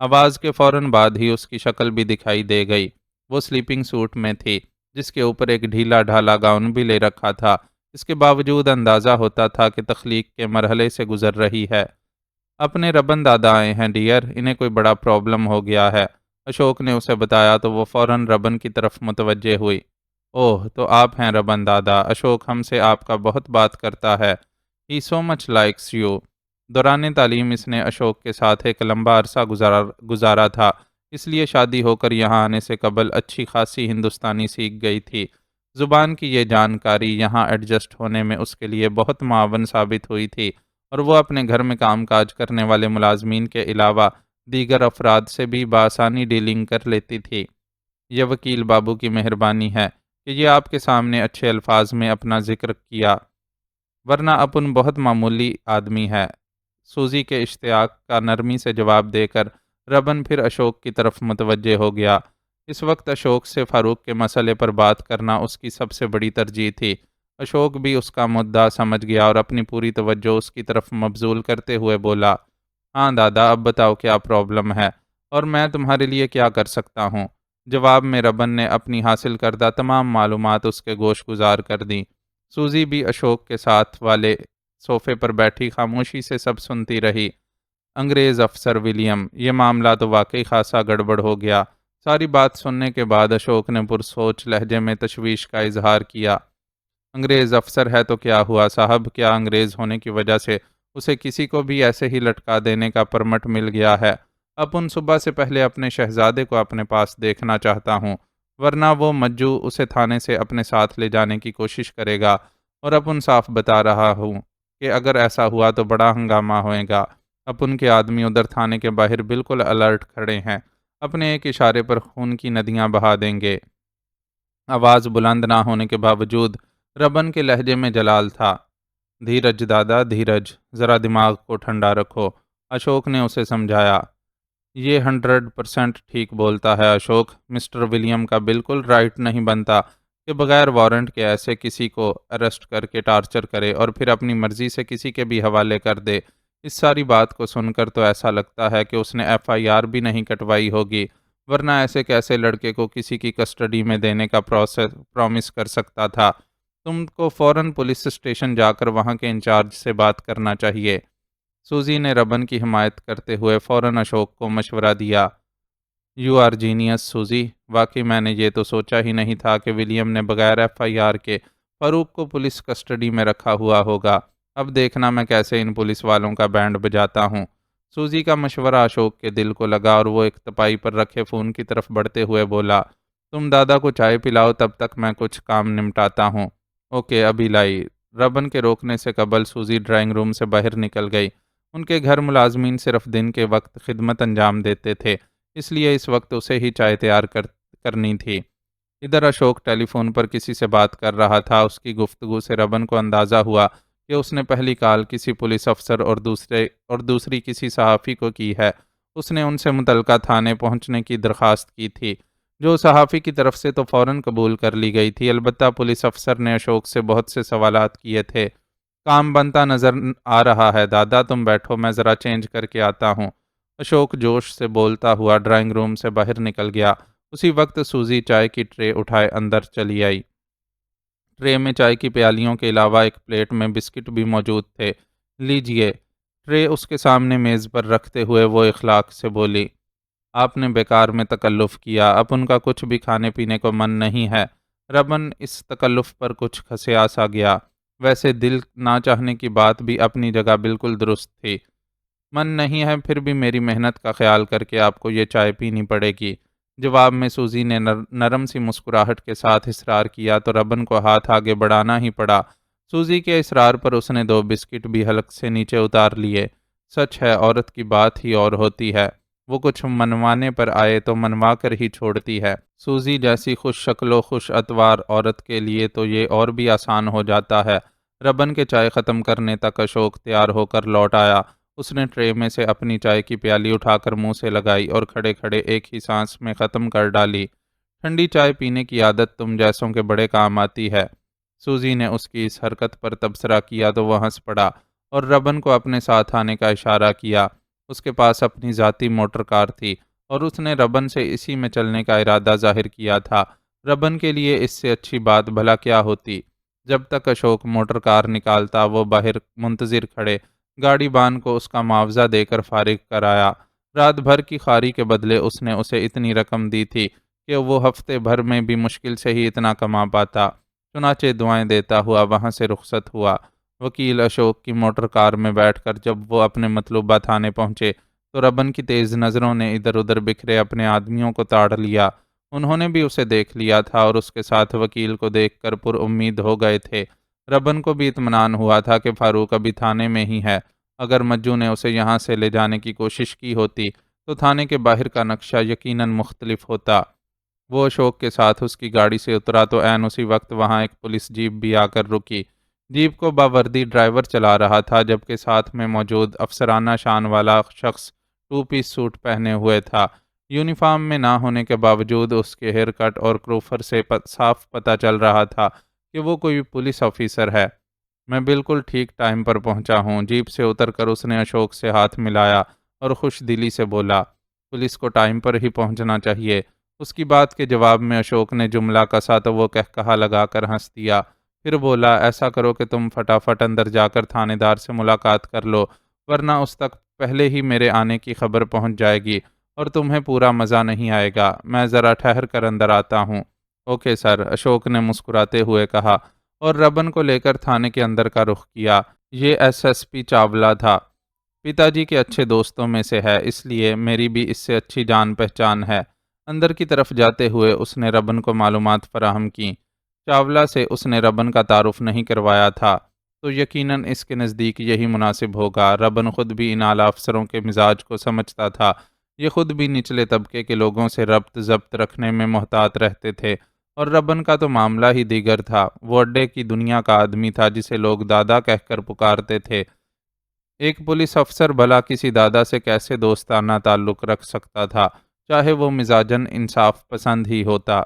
آواز کے فوراً بعد ہی اس کی شکل بھی دکھائی دے گئی۔ وہ سلیپنگ سوٹ میں تھی، جس کے اوپر ایک ڈھیلا ڈھالا گاؤن بھی لے رکھا تھا۔ اس کے باوجود اندازہ ہوتا تھا کہ تخلیق کے مرحلے سے گزر رہی ہے۔ اپنے ربن دادا آئے ہیں ڈیئر، انہیں کوئی بڑا پرابلم ہو گیا ہے، اشوک نے اسے بتایا تو وہ فوراً ربن کی طرف متوجہ ہوئی۔ اوہ، تو آپ ہیں ربن دادا؟ اشوک ہم سے آپ کا بہت بات کرتا ہے۔ ہی سو مچ لائکس یو۔ دوران تعلیم اس نے اشوک کے ساتھ ایک لمبا عرصہ گزارا تھا، اس لیے شادی ہو کر یہاں آنے سے قبل اچھی خاصی ہندوستانی سیکھ گئی تھی۔ زبان کی یہ جانکاری یہاں ایڈجسٹ ہونے میں اس کے لیے بہت معاون ثابت ہوئی تھی، اور وہ اپنے گھر میں کام کاج کرنے والے ملازمین کے علاوہ دیگر افراد سے بھی بآسانی ڈیلنگ کر لیتی تھی۔ یہ وکیل بابو کی مہربانی ہے کہ یہ آپ کے سامنے اچھے الفاظ میں اپنا ذکر کیا، ورنہ اپن بہت معمولی آدمی ہے۔ سوزی کے اشتیاق کا نرمی سے جواب دے کر ربن پھر اشوک کی طرف متوجہ ہو گیا۔ اس وقت اشوک سے فاروق کے مسئلے پر بات کرنا اس کی سب سے بڑی ترجیح تھی۔ اشوک بھی اس کا مدعا سمجھ گیا اور اپنی پوری توجہ اس کی طرف مبذول کرتے ہوئے بولا، ہاں دادا، اب بتاؤ کیا پرابلم ہے اور میں تمہارے لیے کیا کر سکتا ہوں؟ جواب میں ربن نے اپنی حاصل کردہ تمام معلومات اس کے گوش گزار کر دیں۔ سوزی بھی اشوک کے ساتھ والے صوفے پر بیٹھی خاموشی سے سب سنتی رہی۔ انگریز افسر ولیم، یہ معاملہ تو واقعی خاصا گڑبڑ ہو گیا۔ ساری بات سننے کے بعد اشوک نے پرسوچ لہجے میں تشویش کا اظہار کیا۔ انگریز افسر ہے تو کیا ہوا صاحب؟ کیا انگریز ہونے کی وجہ سے اسے کسی کو بھی ایسے ہی لٹکا دینے کا پرمٹ مل گیا ہے؟ اپن صبح سے پہلے اپنے شہزادے کو اپنے پاس دیکھنا چاہتا ہوں، ورنہ وہ مجو اسے تھانے سے اپنے ساتھ لے جانے کی کوشش کرے گا، اور اپن صاف بتا رہا ہوں کہ اگر ایسا ہوا تو بڑا ہنگامہ ہوئے گا۔ اپن کے آدمی ادھر تھانے کے باہر بالکل الرٹ کھڑے ہیں، اپنے ایک اشارے پر خون کی ندیاں بہا دیں گے۔ آواز بلند نہ ہونے کے باوجود ربن کے لہجے میں جلال تھا۔ دھیرج دادا، دھیرج، ذرا دماغ کو ٹھنڈا رکھو، اشوک نے اسے سمجھایا۔ یہ 100% ٹھیک بولتا ہے اشوک، مسٹر ولیم کا بالکل رائٹ نہیں بنتا کہ بغیر وارنٹ کے ایسے کسی کو اریسٹ کر کے ٹارچر کرے اور پھر اپنی مرضی سے کسی کے بھی حوالے کر دے۔ اس ساری بات کو سن کر تو ایسا لگتا ہے کہ اس نے FIR بھی نہیں کٹوائی ہوگی، ورنہ ایسے کیسے لڑکے کو کسی کی کسٹڈی میں دینے کا پرومس کر سکتا تھا؟ تم کو فوراً پولیس اسٹیشن جا کر وہاں کے انچارج سے بات کرنا چاہیے۔ سوزی نے ربن کی حمایت کرتے ہوئے فوراً اشوک کو مشورہ دیا۔ یو آر جینیس سوزی، واقعی میں نے یہ تو سوچا ہی نہیں تھا کہ ولیم نے بغیر FIR کے فاروق کو پولیس کسٹڈی میں رکھا ہوا ہوگا۔ اب دیکھنا میں کیسے ان پولیس والوں کا بینڈ بجاتا ہوں۔ سوزی کا مشورہ اشوک کے دل کو لگا اور وہ ایک تپائی پر رکھے فون کی طرف بڑھتے ہوئے بولا، تم دادا کو چائے پلاؤ، تب تک میں کچھ کام نمٹاتا ہوں۔ اوکے، ابھی لائی۔ ربن کے روکنے سے قبل سوزی ڈرائنگ روم سے باہر نکل گئی۔ ان کے گھر ملازمین صرف دن کے وقت خدمت انجام دیتے تھے، اس لیے اس وقت اسے ہی چائے تیار کرنی تھی۔ ادھر اشوک ٹیلی فون پر کسی سے بات کر رہا تھا۔ اس کی گفتگو سے ربن کو اندازہ ہوا کہ اس نے پہلی کال کسی پولیس افسر اور دوسری کسی صحافی کو کی ہے۔ اس نے ان سے متعلقہ تھانے پہنچنے کی درخواست کی تھی، جو صحافی کی طرف سے تو فوراً قبول کر لی گئی تھی، البتہ پولیس افسر نے اشوک سے بہت سے سوالات کیے تھے۔ کام بنتا نظر آ رہا ہے دادا، تم بیٹھو، میں ذرا چینج کر کے آتا ہوں۔ اشوک جوش سے بولتا ہوا ڈرائنگ روم سے باہر نکل گیا۔ اسی وقت سوزی چائے کی ٹرے اٹھائے اندر چلی آئی۔ ٹرے میں چائے کی پیالیوں کے علاوہ ایک پلیٹ میں بسکٹ بھی موجود تھے۔ لیجئے۔ ٹرے اس کے سامنے میز پر رکھتے ہوئے وہ اخلاق سے بولی، آپ نے بیکار میں تکلف کیا، اب ان کا کچھ بھی کھانے پینے کو من نہیں ہے۔ ربن اس تکلف پر کچھ خسیاں سا گیا۔ ویسے دل نہ چاہنے کی بات بھی اپنی جگہ بالکل درست تھی۔ من نہیں ہے، پھر بھی میری محنت کا خیال کر کے آپ کو یہ چائے پینی پڑے گی۔ جواب میں سوزی نے نرم سی مسکراہٹ کے ساتھ اصرار کیا تو ربن کو ہاتھ آگے بڑھانا ہی پڑا۔ سوزی کے اصرار پر اس نے 2 بسکٹ بھی حلق سے نیچے اتار لیے۔ سچ ہے، عورت کی بات ہی اور ہوتی ہے، وہ کچھ منوانے پر آئے تو منوا کر ہی چھوڑتی ہے۔ سوزی جیسی خوش شکل و خوش اتوار عورت کے لیے تو یہ اور بھی آسان ہو جاتا ہے۔ ربن کے چائے ختم کرنے تک اشوک تیار ہو کر لوٹ آیا۔ اس نے ٹرے میں سے اپنی چائے کی پیالی اٹھا کر منہ سے لگائی اور کھڑے کھڑے ایک ہی سانس میں ختم کر ڈالی۔ ٹھنڈی چائے پینے کی عادت تم جیسوں کے بڑے کام آتی ہے۔ سوزی نے اس کی اس حرکت پر تبصرہ کیا تو وہ ہنس پڑا اور ربن کو اپنے ساتھ آنے کا اشارہ کیا۔ اس کے پاس اپنی ذاتی موٹر کار تھی اور اس نے ربن سے اسی میں چلنے کا ارادہ ظاہر کیا تھا۔ ربن کے لیے اس سے اچھی بات بھلا کیا ہوتی؟ جب تک اشوک موٹر کار نکالتا وہ باہر منتظر کھڑے گاڑی بان کو اس کا معاوضہ دے کر فارغ کرایا۔ رات بھر کی خاری کے بدلے اس نے اسے اتنی رقم دی تھی کہ وہ ہفتے بھر میں بھی مشکل سے ہی اتنا کما پاتا۔ چنانچہ دعائیں دیتا ہوا وہاں سے رخصت ہوا۔ وکیل اشوک کی موٹر کار میں بیٹھ کر جب وہ اپنے مطلوبہ تھانے پہنچے تو ربن کی تیز نظروں نے ادھر ادھر بکھرے اپنے آدمیوں کو تاڑ لیا۔ انہوں نے بھی اسے دیکھ لیا تھا اور اس کے ساتھ وکیل کو دیکھ کر پر امید ہو گئے تھے۔ ربن کو بھی اطمینان ہوا تھا کہ فاروق ابھی تھانے میں ہی ہے۔ اگر مجو نے اسے یہاں سے لے جانے کی کوشش کی ہوتی تو تھانے کے باہر کا نقشہ یقیناً مختلف ہوتا۔ وہ اشوک کے ساتھ اس کی گاڑی سے اترا تو عین اسی وقت وہاں ایک پولیس جیپ بھی آ کر رکی۔ جیپ کو باوردی ڈرائیور چلا رہا تھا جبکہ ساتھ میں موجود افسرانہ شان والا شخص 2 پیس سوٹ پہنے ہوئے تھا۔ یونیفارم میں نہ ہونے کے باوجود اس کے ہیئر کٹ اور کروفر سے صاف پتہ چل رہا تھا کہ وہ کوئی پولیس آفیسر ہے۔ میں بالکل ٹھیک ٹائم پر پہنچا ہوں۔ جیپ سے اتر کر اس نے اشوک سے ہاتھ ملایا اور خوش دلی سے بولا، پولیس کو ٹائم پر ہی پہنچنا چاہیے۔ اس کی بات کے جواب میں اشوک نے جملہ کسا تو وہ کہا لگا کر ہنس دیا، پھر بولا، ایسا کرو کہ تم فٹافٹ اندر جا کر تھانے دار سے ملاقات کر لو، ورنہ اس تک پہلے ہی میرے آنے کی خبر پہنچ جائے گی اور تمہیں پورا مزہ نہیں آئے گا۔ میں ذرا ٹھہر کر اندر آتا ہوں۔ اوکے سر، اشوک نے مسکراتے ہوئے کہا اور ربن کو لے کر تھانے کے اندر کا رخ کیا۔ یہ SSP چاولہ تھا، پتا جی کے اچھے دوستوں میں سے ہے، اس لیے میری بھی اس سے اچھی جان پہچان ہے۔ اندر کی طرف جاتے ہوئے اس نے ربن کو معلومات فراہم کی۔ چاولہ سے اس نے ربن کا تعارف نہیں کروایا تھا تو یقیناً اس کے نزدیک یہی مناسب ہوگا۔ ربن خود بھی ان اعلیٰ افسروں کے مزاج کو سمجھتا تھا۔ یہ خود بھی نچلے طبقے کے لوگوں سے ربط ضبط رکھنے میں محتاط رہتے تھے اور ربن کا تو معاملہ ہی دیگر تھا۔ وہ اڈے کی دنیا کا آدمی تھا جسے لوگ دادا کہہ کر پکارتے تھے۔ ایک پولیس افسر بھلا کسی دادا سے کیسے دوستانہ تعلق رکھ سکتا تھا، چاہے وہ مزاجن انصاف پسند ہی ہوتا؟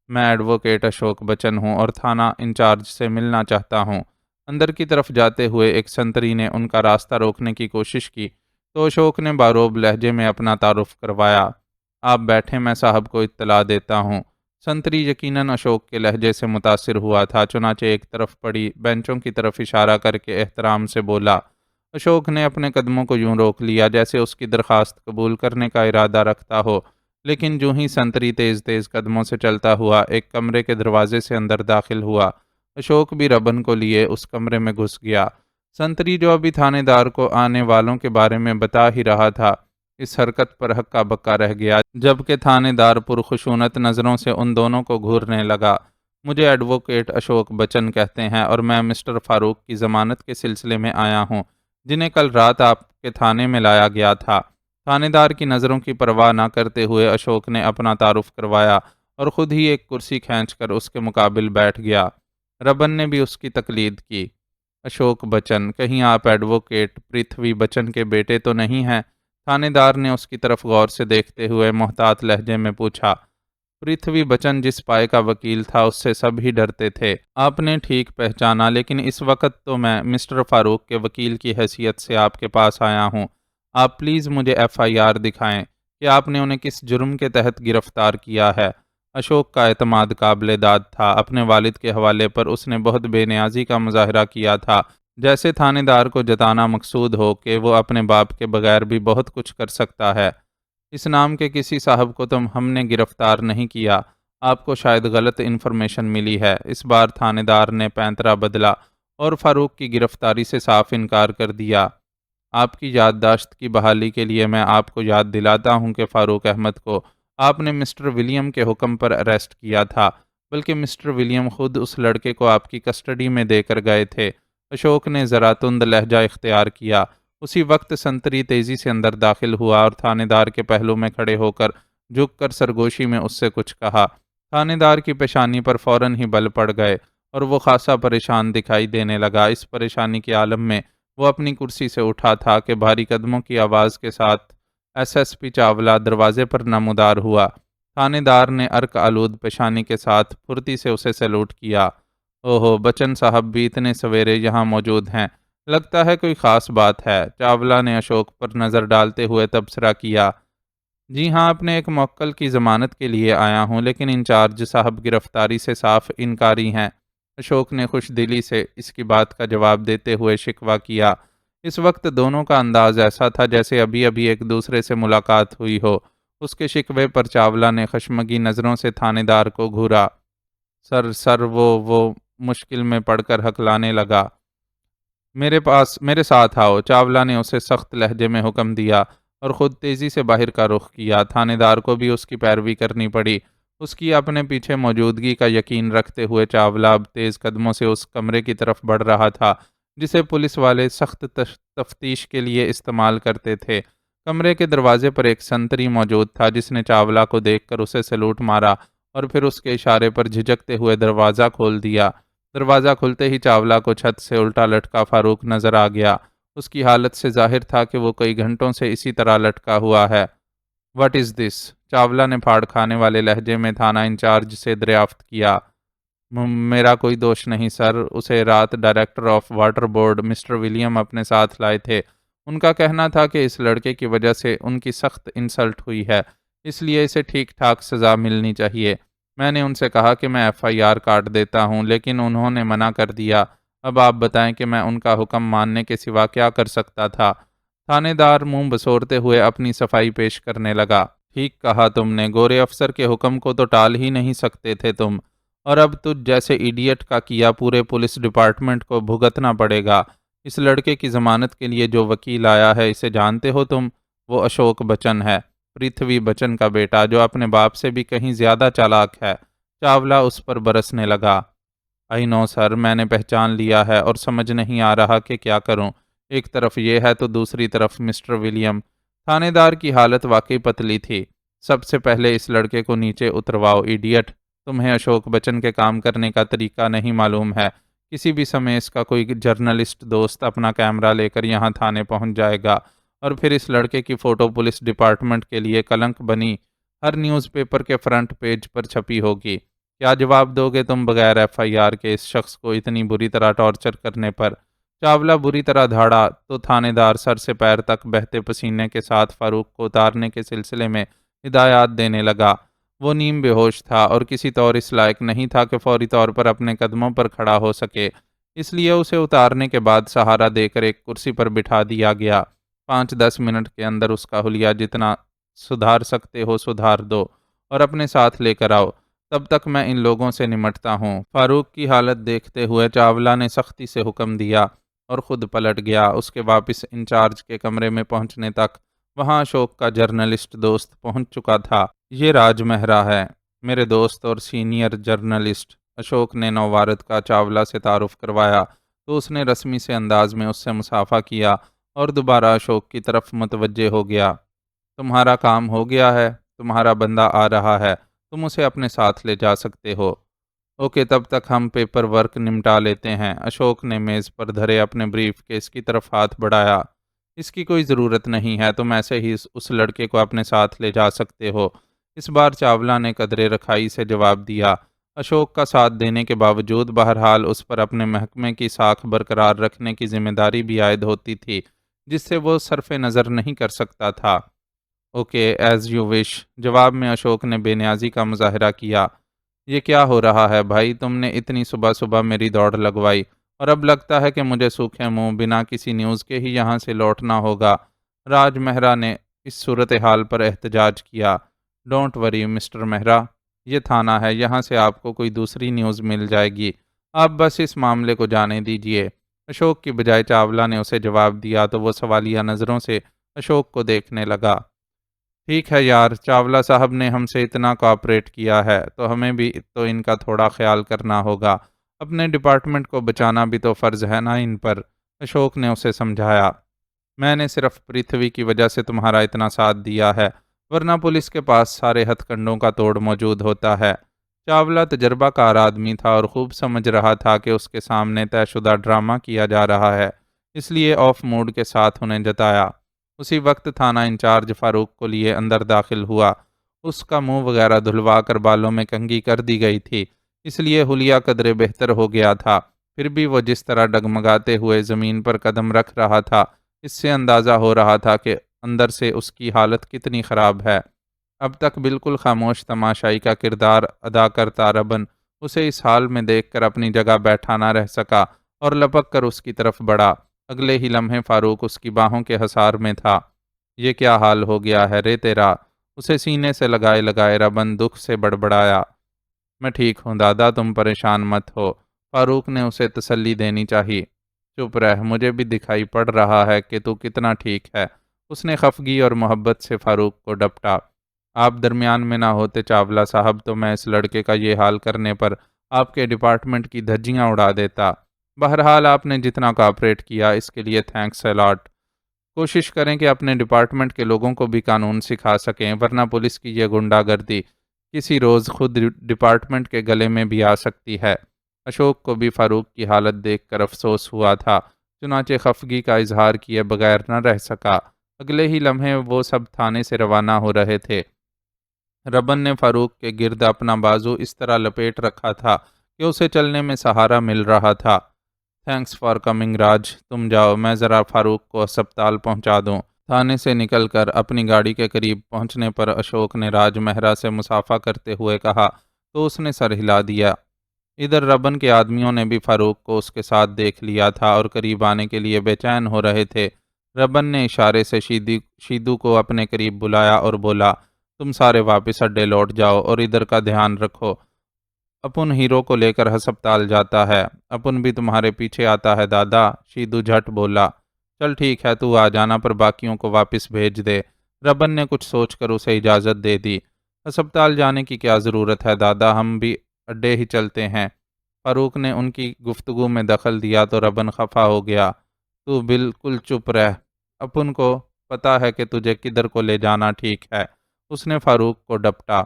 میں ایڈوکیٹ اشوک بچن ہوں اور تھانہ انچارج سے ملنا چاہتا ہوں۔ اندر کی طرف جاتے ہوئے ایک سنتری نے ان کا راستہ روکنے کی کوشش کی تو اشوک نے باروب لہجے میں اپنا تعارف کروایا۔ آپ بیٹھیں، میں صاحب کو اطلاع دیتا ہوں۔ سنتری یقیناً اشوک کے لہجے سے متاثر ہوا تھا، چنانچہ ایک طرف پڑی بینچوں کی طرف اشارہ کر کے احترام سے بولا۔ اشوک نے اپنے قدموں کو یوں روک لیا جیسے اس کی درخواست قبول کرنے کا ارادہ رکھتا ہو، لیکن جو ہی سنتری تیز تیز قدموں سے چلتا ہوا ایک کمرے کے دروازے سے اندر داخل ہوا، اشوک بھی ربن کو لیے اس کمرے میں گھس گیا۔ سنتری جو ابھی تھانے دار کو آنے والوں کے بارے میں بتا ہی رہا تھا، اس حرکت پر ہکا بکا رہ گیا، جبکہ تھانے دار پرخشونت نظروں سے ان دونوں کو گھورنے لگا۔ مجھے ایڈوکیٹ اشوک بچن کہتے ہیں اور میں مسٹر فاروق کی ضمانت کے سلسلے میں آیا ہوں، جنہیں کل رات آپ کے تھانے میں لایا گیا تھا۔ تھانے دار کی نظروں کی پرواہ نہ کرتے ہوئے اشوک نے اپنا تعارف کروایا اور خود ہی ایک کرسی کھینچ کر اس کے مقابل بیٹھ گیا۔ ربن نے بھی اس کی تقلید کی۔ اشوک بچن، کہیں آپ ایڈوکیٹ پرتھوی بچن کے بیٹے تو نہیں ہیں؟ تھانے دار نے اس کی طرف غور سے دیکھتے ہوئے محتاط لہجے میں پوچھا۔ پرتھوی بچن جس پائے کا وکیل تھا اس سے سب ہی ڈرتے تھے۔ آپ نے ٹھیک پہچانا، لیکن اس وقت تو میں مسٹر فاروق کے وکیل کی حیثیت سے آپ کے پاس آیا ہوں۔ آپ پلیز مجھے FIR دکھائیں کہ آپ نے انہیں کس جرم کے تحت گرفتار کیا ہے۔ اشوک کا اعتماد قابل داد تھا۔ اپنے والد کے حوالے پر اس نے بہت بے نیازی کا مظاہرہ کیا تھا، جیسے تھانے دار کو جتانا مقصود ہو کہ وہ اپنے باپ کے بغیر بھی بہت کچھ کر سکتا ہے۔ اس نام کے کسی صاحب کو ہم نے گرفتار نہیں کیا، آپ کو شاید غلط انفارمیشن ملی ہے۔ اس بار تھانے دار نے پینترا بدلا اور فاروق کی گرفتاری سے صاف انکار کر دیا۔ آپ کی یادداشت کی بحالی کے لیے میں آپ کو یاد دلاتا ہوں کہ فاروق احمد کو آپ نے مسٹر ولیم کے حکم پر اریسٹ کیا تھا، بلکہ مسٹر ولیم خود اس لڑکے کو آپ کی کسٹڈی میں دے کر گئے تھے۔ اشوک نے ذرا تند لہجہ اختیار کیا۔ اسی وقت سنتری تیزی سے اندر داخل ہوا اور تھانے دار کے پہلو میں کھڑے ہو کر جھک کر سرگوشی میں اس سے کچھ کہا۔ تھانے دار کی پیشانی پر فوراً ہی بل پڑ گئے اور وہ خاصا پریشان دکھائی دینے لگا۔ اس پریشانی کے عالم میں وہ اپنی کرسی سے اٹھا تھا کہ بھاری قدموں کی آواز کے ساتھ SSP چاولہ دروازے پر نمودار ہوا۔ تھانے دار نے عرق آلود پیشانی کے ساتھ پھرتی سے اسے سیلوٹ کیا۔ اوہو، بچن صاحب بھی اتنے سویرے یہاں موجود ہیں، لگتا ہے کوئی خاص بات ہے۔ چاولہ نے اشوک پر نظر ڈالتے ہوئے تبصرہ کیا۔ جی ہاں، اپنے ایک موکل کی ضمانت کے لیے آیا ہوں، لیکن انچارج صاحب گرفتاری سے صاف انکاری ہیں۔ اشوک نے خوش دلی سے اس کی بات کا جواب دیتے ہوئے شکوہ کیا۔ اس وقت دونوں کا انداز ایسا تھا جیسے ابھی ابھی ایک دوسرے سے ملاقات ہوئی ہو۔ اس کے شکوے پر چاولہ نے خشمگی نظروں سے تھانے دار کو گھورا۔ سر وہ مشکل میں پڑ کر ہکلانے لگا۔ میرے ساتھ آؤ، چاولہ نے اسے سخت لہجے میں حکم دیا اور خود تیزی سے باہر کا رخ کیا۔ تھانے دار کو بھی اس کی پیروی کرنی پڑی۔ اس کی اپنے پیچھے موجودگی کا یقین رکھتے ہوئے چاولہ اب تیز قدموں سے اس کمرے کی طرف بڑھ رہا تھا جسے پولیس والے سخت تفتیش کے لیے استعمال کرتے تھے۔ کمرے کے دروازے پر ایک سنتری موجود تھا جس نے چاولہ کو دیکھ کر اسے سلوٹ مارا اور پھر اس کے اشارے پر جھجکتے ہوئے دروازہ کھول دیا۔ دروازہ کھلتے ہی چاولہ کو چھت سے الٹا لٹکا فاروق نظر آ گیا۔ اس کی حالت سے ظاہر تھا کہ وہ کئی گھنٹوں سے اسی طرح لٹکا ہوا ہے۔ "What is this?" چاولہ نے پھاڑ کھانے والے لہجے میں تھانہ انچارج سے دریافت کیا۔ میرا کوئی دوش نہیں سر، اسے رات director of water board mister William اپنے ساتھ لائے تھے۔ ان کا کہنا تھا کہ اس لڑکے کی وجہ سے ان کی سخت انسلٹ ہوئی ہے، اس لیے اسے ٹھیک ٹھاک سزا ملنی چاہیے۔ میں نے ان سے کہا کہ میں FIR کاٹ دیتا ہوں، لیکن انہوں نے منع کر دیا۔ اب آپ بتائیں کہ میں ان کا حکم ماننے کے سوا کیا کر سکتا تھا؟ تھانے دار منہ بسورتے ہوئے اپنی صفائی پیش کرنے لگا۔ ٹھیک کہا تم نے، گورے افسر کے حکم کو تو ٹال ہی نہیں سکتے تھے تم، اور اب تجھ جیسے ایڈیٹ کا کیا پورے پولیس ڈپارٹمنٹ کو بھگتنا پڑے گا۔ اس لڑکے کی ضمانت کے لیے جو وکیل آیا ہے اسے جانتے ہو تم؟ وہ اشوک بچن ہے، پرتھوی بچن کا بیٹا، جو اپنے باپ سے بھی کہیں زیادہ چالاک ہے۔ چاولہ اس پر برسنے لگا۔ "آئی نو سر، میں نے پہچان لیا ہے اور سمجھ نہیں آ رہا کہ کیا کروں۔ ایک طرف یہ ہے تو دوسری طرف مسٹر ولیم۔ تھانے دار کی حالت واقعی پتلی تھی۔ سب سے پہلے اس لڑکے کو نیچے اترواؤ، ایڈیٹ۔ تمہیں اشوک بچن کے کام کرنے کا طریقہ نہیں معلوم ہے کسی بھی سمے اس کا کوئی جرنلسٹ دوست اپنا کیمرہ لے کر یہاں تھانے پہنچ جائے گا اور پھر اس لڑکے کی فوٹو پولیس ڈپارٹمنٹ کے لیے کلنک بنی ہر نیوز پیپر کے فرنٹ پیج پر چھپی ہوگی۔ کیا جواب دو گے تم بغیر ایف آئی آر کے اس شخص کو اتنی بری طرح ٹارچر کرنے پر؟ چاولہ بری طرح دھاڑا تو تھانے دار سر سے پیر تک بہتے پسینے کے ساتھ فاروق کو اتارنے کے سلسلے میں ہدایات دینے لگا۔ وہ نیم بے ہوش تھا اور کسی طور اس لائق نہیں تھا کہ فوری طور پر اپنے قدموں پر کھڑا ہو سکے، اس لیے اسے اتارنے کے بعد سہارا دے کر ایک کرسی پر بٹھا دیا گیا۔ 5-10 منٹ کے اندر اس کا حلیہ جتنا سدھار سکتے ہو سدھار دو اور اپنے ساتھ لے کر آؤ، تب تک میں ان لوگوں سے نمٹتا ہوں۔ فاروق کی حالت دیکھتے ہوئے چاولہ نے سختی سے حکم دیا اور خود پلٹ گیا۔ اس کے واپس انچارج کے کمرے میں پہنچنے تک وہاں اشوک کا جرنلسٹ دوست پہنچ چکا تھا۔ یہ راج مہرا ہے، میرے دوست اور سینئر جرنلسٹ۔ اشوک نے نووارد کا چاولہ سے تعارف کروایا تو اس نے رسمی سے انداز میں اس سے مصافحہ کیا اور دوبارہ اشوک کی طرف متوجہ ہو گیا۔ تمہارا کام ہو گیا ہے، تمہارا بندہ آ رہا ہے، تم اسے اپنے ساتھ لے جا سکتے ہو۔ اوکے، تب تک ہم پیپر ورک نمٹا لیتے ہیں۔ اشوک نے میز پر دھرے اپنے بریف کیس کی طرف ہاتھ بڑھایا۔ اس کی کوئی ضرورت نہیں ہے، تم ایسے ہی اس لڑکے کو اپنے ساتھ لے جا سکتے ہو۔ اس بار چاولہ نے قدرے رکھائی سے جواب دیا۔ اشوک کا ساتھ دینے کے باوجود بہرحال اس پر اپنے محکمے کی ساکھ برقرار رکھنے کی ذمہ داری بھی عائد ہوتی تھی، جس سے وہ صرف نظر نہیں کر سکتا تھا۔ اوکے، ایز یو وش، جواب میں اشوک نے بے نیازی کا مظاہرہ کیا۔ یہ کیا ہو رہا ہے بھائی، تم نے اتنی صبح صبح میری دوڑ لگوائی اور اب لگتا ہے کہ مجھے سوکھے منہ بنا کسی نیوز کے ہی یہاں سے لوٹنا ہوگا۔ راج مہرا نے اس صورتحال پر احتجاج کیا۔ ڈونٹ وری مسٹر مہرا، یہ تھانہ ہے، یہاں سے آپ کو کوئی دوسری نیوز مل جائے گی، آپ بس اس معاملے کو جانے دیجئے۔ اشوک کی بجائے چاولہ نے اسے جواب دیا تو وہ سوالیہ نظروں سے اشوک کو دیکھنے لگا۔ ٹھیک ہے یار، چاولہ صاحب نے ہم سے اتنا کوآپریٹ کیا ہے تو ہمیں بھی تو ان کا تھوڑا خیال کرنا ہوگا، اپنے ڈپارٹمنٹ کو بچانا بھی تو فرض ہے نا ان پر، اشوک نے اسے سمجھایا۔ میں نے صرف پرتھوی کی وجہ سے تمہارا اتنا ساتھ دیا ہے، ورنہ پولیس کے پاس سارے ہتھ کنڈوں کا توڑ موجود ہوتا ہے۔ چاولہ تجربہ کار آدمی تھا اور خوب سمجھ رہا تھا کہ اس کے سامنے طے شدہ ڈرامہ کیا جا رہا ہے، اس لیے آف موڈ کے ساتھ انہیں جتایا۔ اسی وقت تھانہ انچارج فاروق کو لیے اندر داخل ہوا۔ اس کا منہ وغیرہ دھلوا کر بالوں میں کنگھی کر دی گئی تھی، اس لیے حلیہ قدرے بہتر ہو گیا تھا، پھر بھی وہ جس طرح ڈگمگاتے ہوئے زمین پر قدم رکھ رہا تھا، اس سے اندازہ ہو رہا تھا کہ اندر سے اس کی حالت کتنی خراب ہے۔ اب تک بالکل خاموش تماشائی کا کردار ادا کرتا ربن اسے اس حال میں دیکھ کر اپنی جگہ بیٹھا نہ رہ سکا اور لپک کر اس کی طرف بڑھا۔ اگلے ہی لمحے فاروق اس کی باہوں کے حصار میں تھا۔ یہ کیا حال ہو گیا ہے رے تیرا؟ اسے سینے سے لگائے لگائے ربن دکھ سے بڑبڑایا۔ میں ٹھیک ہوں دادا، تم پریشان مت ہو، فاروق نے اسے تسلی دینی چاہی۔ چپ رہ، مجھے بھی دکھائی پڑ رہا ہے کہ تو کتنا ٹھیک ہے، اس نے خفگی اور محبت سے فاروق کو ڈپٹا۔ آپ درمیان میں نہ ہوتے چاولہ صاحب تو میں اس لڑکے کا یہ حال کرنے پر آپ کے ڈپارٹمنٹ کی دھجیاں اڑا دیتا۔ بہرحال آپ نے جتنا کوآپریٹ کیا اس کے لیے تھینکس الاٹ۔ کوشش کریں کہ اپنے ڈپارٹمنٹ کے لوگوں کو بھی قانون سکھا سکیں، ورنہ پولیس کی یہ غنڈہ گردی کسی روز خود ڈپارٹمنٹ کے گلے میں بھی آ سکتی ہے۔ اشوک کو بھی فاروق کی حالت دیکھ کر افسوس ہوا تھا، چنانچہ خفگی کا اظہار کیے بغیر نہ رہ سکا۔ اگلے ہی لمحے وہ سب تھانے سے روانہ ہو رہے تھے۔ ربن نے فاروق کے گرد اپنا بازو اس طرح لپیٹ رکھا تھا کہ اسے چلنے میں سہارا مل رہا تھا۔ تھینکس فار کمنگ راج، تم جاؤ، میں ذرا فاروق کو ہسپتال پہنچا دوں۔ تھانے سے نکل کر اپنی گاڑی کے قریب پہنچنے پر اشوک نے راج مہرا سے مصافحہ کرتے ہوئے کہا تو اس نے سر ہلا دیا۔ ادھر ربن کے آدمیوں نے بھی فاروق کو اس کے ساتھ دیکھ لیا تھا اور قریب آنے کے لیے بے چین ہو رہے تھے۔ ربن نے اشارے سے شیدو کو اپنے قریب بلایا اور بولا، تم سارے واپس اڈے لوٹ جاؤ اور ادھر کا دھیان رکھو، اپن ہیرو کو لے کر ہسپتال جاتا ہے، اپن بھی تمہارے پیچھے آتا ہے دادا، شیدو جھٹ بولا۔ چل ٹھیک ہے، تو آ جانا پر باقیوں کو واپس بھیج دے۔ ربن نے کچھ سوچ کر اسے اجازت دے دی۔ ہسپتال جانے کی کیا ضرورت ہے دادا، ہم بھی اڈے ہی چلتے ہیں۔ فاروق نے ان کی گفتگو میں دخل دیا تو ربن خفا ہو گیا۔ تو بالکل چپ رہ، اپن کو پتا ہے کہ تجھے کدھر کو لے جانا ٹھیک ہے، اس نے فاروق کو ڈپٹا۔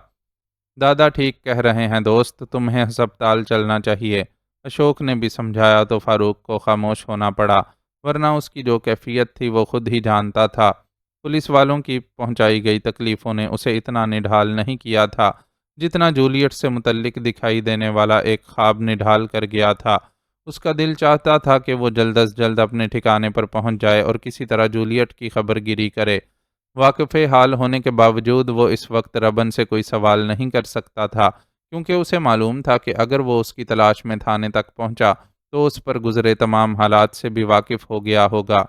دادا ٹھیک کہہ رہے ہیں دوست، تمہیں ہسپتال چلنا چاہیے، اشوک نے بھی سمجھایا تو فاروق کو خاموش ہونا پڑا، ورنہ اس کی جو کیفیت تھی وہ خود ہی جانتا تھا۔ پولیس والوں کی پہنچائی گئی تکلیفوں نے اسے اتنا نڈھال نہیں کیا تھا جتنا جولیٹ سے متعلق دکھائی دینے والا ایک خواب نڈھال کر گیا تھا۔ اس کا دل چاہتا تھا کہ وہ جلد از جلد اپنے ٹھکانے پر پہنچ جائے اور کسی طرح جولیٹ کی خبر گیری کرے۔ واقف حال ہونے کے باوجود وہ اس وقت ربن سے کوئی سوال نہیں کر سکتا تھا، کیونکہ اسے معلوم تھا کہ اگر وہ اس کی تلاش میں تھانے تک پہنچا تو اس پر گزرے تمام حالات سے بھی واقف ہو گیا ہوگا۔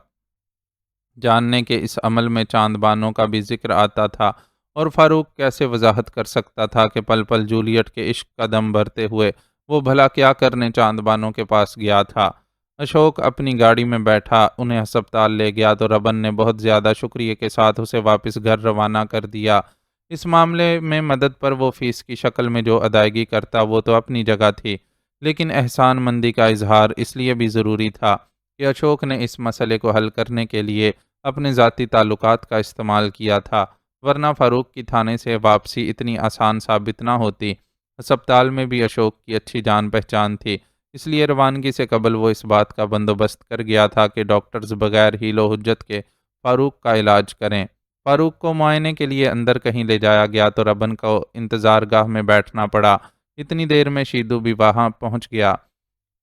جاننے کے اس عمل میں چاند بانوں کا بھی ذکر آتا تھا، اور فاروق کیسے وضاحت کر سکتا تھا کہ پل پل جولیٹ کے عشق کا دم بھرتے ہوئے وہ بھلا کیا کرنے چاند بانوں کے پاس گیا تھا۔ اشوک اپنی گاڑی میں بیٹھا انہیں ہسپتال لے گیا تو ربن نے بہت زیادہ شکریہ کے ساتھ اسے واپس گھر روانہ کر دیا۔ اس معاملے میں مدد پر وہ فیس کی شکل میں جو ادائیگی کرتا وہ تو اپنی جگہ تھی، لیکن احسان مندی کا اظہار اس لیے بھی ضروری تھا کہ اشوک نے اس مسئلے کو حل کرنے کے لیے اپنے ذاتی تعلقات کا استعمال کیا تھا، ورنہ فاروق کی تھانے سے واپسی اتنی آسان ثابت نہ ہوتی۔ ہسپتال میں بھی اشوک کی اچھی جان پہچان تھی، اس لیے روانگی سے قبل وہ اس بات کا بندوبست کر گیا تھا کہ ڈاکٹرز بغیر ہیل و حجت کے فاروق کا علاج کریں۔ فاروق کو معائنے کے لیے اندر کہیں لے جایا گیا تو ربن کو انتظار گاہ میں بیٹھنا پڑا۔ اتنی دیر میں شیدو بھی وہاں پہنچ گیا۔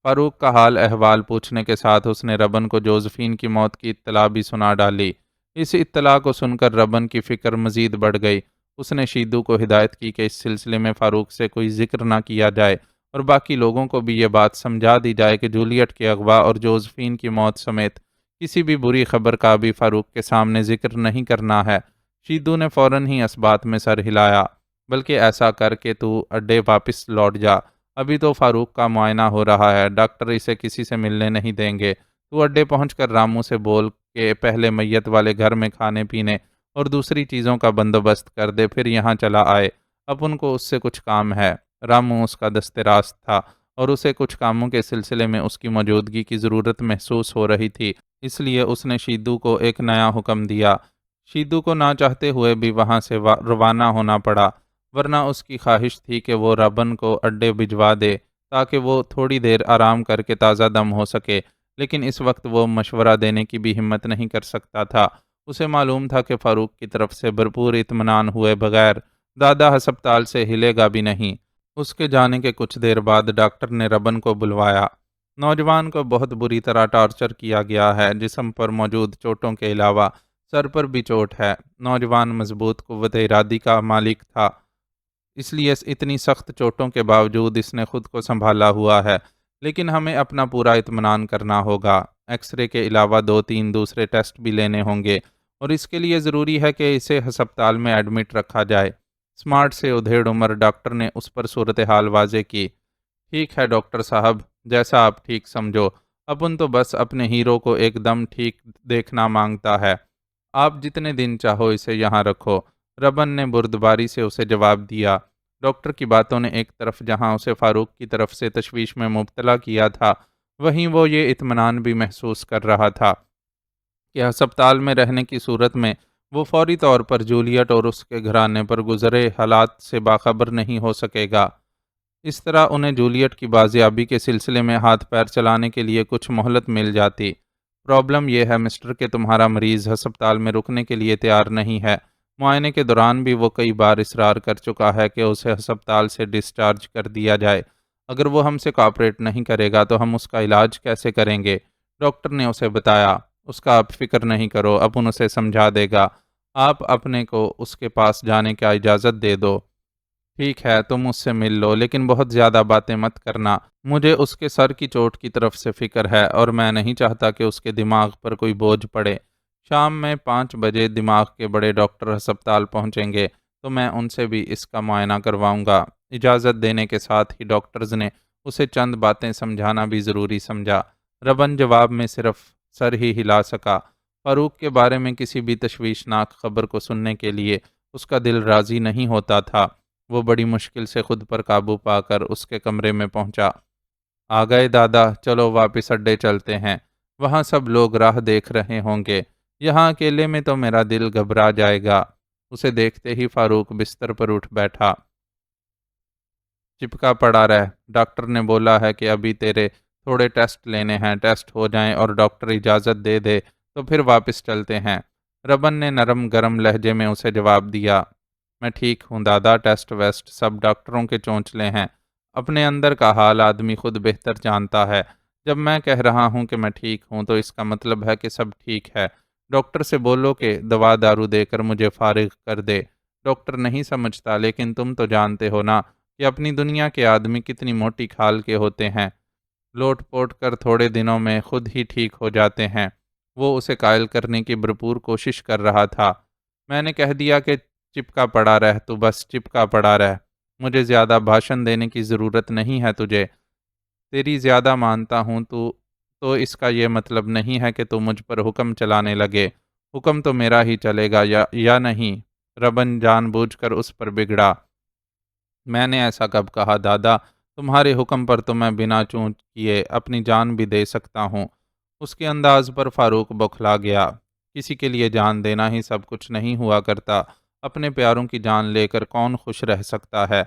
فاروق کا حال احوال پوچھنے کے ساتھ اس نے ربن کو جوزفین کی موت کی اطلاع بھی سنا ڈالی۔ اس اطلاع کو سن کر ربن کی فکر مزید بڑھ گئی۔ اس نے شیدو کو ہدایت کی کہ اس سلسلے میں فاروق سے کوئی ذکر نہ کیا جائے اور باقی لوگوں کو بھی یہ بات سمجھا دی جائے کہ جولیٹ کے اغوا اور جوزفین کی موت سمیت کسی بھی بری خبر کا بھی فاروق کے سامنے ذکر نہیں کرنا ہے۔ شیدو نے فوراً ہی اس بات میں سر ہلایا، بلکہ ایسا کر کے تو اڈے واپس لوٹ جا، ابھی تو فاروق کا معائنہ ہو رہا ہے، ڈاکٹر اسے کسی سے ملنے نہیں دیں گے۔ تو اڈے پہنچ کر رامو سے بول کہ پہلے میت والے گھر میں کھانے پینے اور دوسری چیزوں کا بندوبست کر دے، پھر یہاں چلا آئے، اب ان کو اس سے کچھ کام ہے۔ رامو اس کا دست راست تھا اور اسے کچھ کاموں کے سلسلے میں اس کی موجودگی کی ضرورت محسوس ہو رہی تھی، اس لیے اس نے شیدو کو ایک نیا حکم دیا۔ شیدو کو نہ چاہتے ہوئے بھی وہاں سے روانہ ہونا پڑا، ورنہ اس کی خواہش تھی کہ وہ ربن کو اڈے بھجوا دے تاکہ وہ تھوڑی دیر آرام کر کے تازہ دم ہو سکے، لیکن اس وقت وہ مشورہ دینے کی بھی ہمت نہیں کر سکتا تھا۔ اسے معلوم تھا کہ فاروق کی طرف سے بھرپور اطمینان ہوئے بغیر دادا ہسپتال سے ہلے گا بھی نہیں۔ اس کے جانے کے کچھ دیر بعد ڈاکٹر نے ربن کو بلوایا۔ نوجوان کو بہت بری طرح ٹارچر کیا گیا ہے، جسم پر موجود چوٹوں کے علاوہ سر پر بھی چوٹ ہے۔ نوجوان مضبوط قوت ارادی کا مالک تھا، اس لیے اتنی سخت چوٹوں کے باوجود اس نے خود کو سنبھالا ہوا ہے، لیکن ہمیں اپنا پورا اطمینان کرنا ہوگا۔ ایکس رے کے علاوہ 2-3 دوسرے ٹیسٹ بھی لینے ہوں گے، اور اس کے لیے ضروری ہے کہ اسے ہسپتال میں ایڈمٹ رکھا جائے۔ اسمارٹ سے ادھیڑ عمر ڈاکٹر نے اس پر صورتحال واضح کی۔ ٹھیک ہے ڈاکٹر صاحب، جیسا آپ ٹھیک سمجھو، اپن تو بس اپنے ہیرو کو ایک دم ٹھیک دیکھنا مانگتا ہے، آپ جتنے دن چاہو اسے یہاں رکھو، ربن نے بردباری سے اسے جواب دیا۔ ڈاکٹر کی باتوں نے ایک طرف جہاں اسے فاروق کی طرف سے تشویش میں مبتلا کیا تھا، وہیں وہ یہ اطمینان بھی محسوس کر رہا تھا کہ ہسپتال میں رہنے کی صورت میں وہ فوری طور پر جولیٹ اور اس کے گھرانے پر گزرے حالات سے باخبر نہیں ہو سکے گا۔ اس طرح انہیں جولیٹ کی بازیابی کے سلسلے میں ہاتھ پیر چلانے کے لیے کچھ مہلت مل جاتی۔ پرابلم یہ ہے مسٹر کہ تمہارا مریض ہسپتال میں رکنے کے لیے تیار نہیں ہے۔ معائنے کے دوران بھی وہ کئی بار اصرار کر چکا ہے کہ اسے ہسپتال سے ڈسچارج کر دیا جائے۔ اگر وہ ہم سے کوآپریٹ نہیں کرے گا تو ہم اس کا علاج کیسے کریں گے؟ ڈاکٹر نے اسے بتایا۔ اس کا آپ فکر نہیں کرو، اپن اسے سمجھا دے گا، آپ اپنے کو اس کے پاس جانے کا اجازت دے دو۔ ٹھیک ہے تم اس سے مل لو، لیکن بہت زیادہ باتیں مت کرنا، مجھے اس کے سر کی چوٹ کی طرف سے فکر ہے اور میں نہیں چاہتا کہ اس کے دماغ پر کوئی بوجھ پڑے۔ شام میں 5 بجے دماغ کے بڑے ڈاکٹر ہسپتال پہنچیں گے تو میں ان سے بھی اس کا معائنہ کرواؤں گا۔ اجازت دینے کے ساتھ ہی ڈاکٹرز نے اسے چند باتیں سمجھانا بھی ضروری سمجھا۔ ربن جواب میں صرف سر ہی ہلا سکا۔ فاروق کے بارے میں کسی بھی تشویشناک خبر کو سننے کے لیے اس کا دل راضی نہیں ہوتا تھا۔ وہ بڑی مشکل سے خود پر قابو پا کر اس کے کمرے میں پہنچا۔ آ گئے دادا، چلو واپس اڈے چلتے ہیں، وہاں سب لوگ راہ دیکھ رہے ہوں گے، یہاں اکیلے میں تو میرا دل گھبرا جائے گا۔ اسے دیکھتے ہی فاروق بستر پر اٹھ بیٹھا۔ چپکا پڑا رہ، ڈاکٹر نے بولا ہے کہ ابھی تیرے تھوڑے ٹیسٹ لینے ہیں، ٹیسٹ ہو جائیں اور ڈاکٹر اجازت دے دے تو پھر واپس چلتے ہیں۔ ربن نے نرم گرم لہجے میں اسے جواب دیا، میں ٹھیک ہوں دادا، ٹیسٹ ویسٹ سب ڈاکٹروں کے چونچلے ہیں، اپنے اندر کا حال آدمی خود بہتر جانتا ہے۔ جب میں کہہ رہا ہوں کہ میں ٹھیک ہوں تو اس کا مطلب ہے کہ سب ٹھیک ہے۔ ڈاکٹر سے بولو کہ دوا دارو دے کر مجھے فارغ کر دے۔ ڈاکٹر نہیں سمجھتا، لیکن تم تو جانتے ہو نا کہ اپنی دنیا کے آدمی کتنی موٹی کھال کے ہوتے ہیں، لوٹ پوٹ کر تھوڑے دنوں میں خود ہی ٹھیک ہو جاتے ہیں۔ وہ اسے قائل کرنے کی بھرپور کوشش کر رہا تھا۔ میں نے کہہ دیا کہ چپکا پڑا رہ، تو بس چپکا پڑا رہ، مجھے زیادہ بھاشن دینے کی ضرورت نہیں ہے تجھے۔ تیری زیادہ مانتا ہوں تو اس کا یہ مطلب نہیں ہے کہ تو مجھ پر حکم چلانے لگے۔ حکم تو میرا ہی چلے گا یا نہیں؟ ربن جان بوجھ کر اس پر بگڑا۔ میں نے ایسا کب کہا دادا؟ تمہارے حکم پر تو میں بنا چونک کیے اپنی جان بھی دے سکتا ہوں۔ اس کے انداز پر فاروق بوکھلا گیا۔ کسی کے لیے جان دینا ہی سب کچھ نہیں ہوا کرتا، اپنے پیاروں کی جان لے کر کون خوش رہ سکتا ہے؟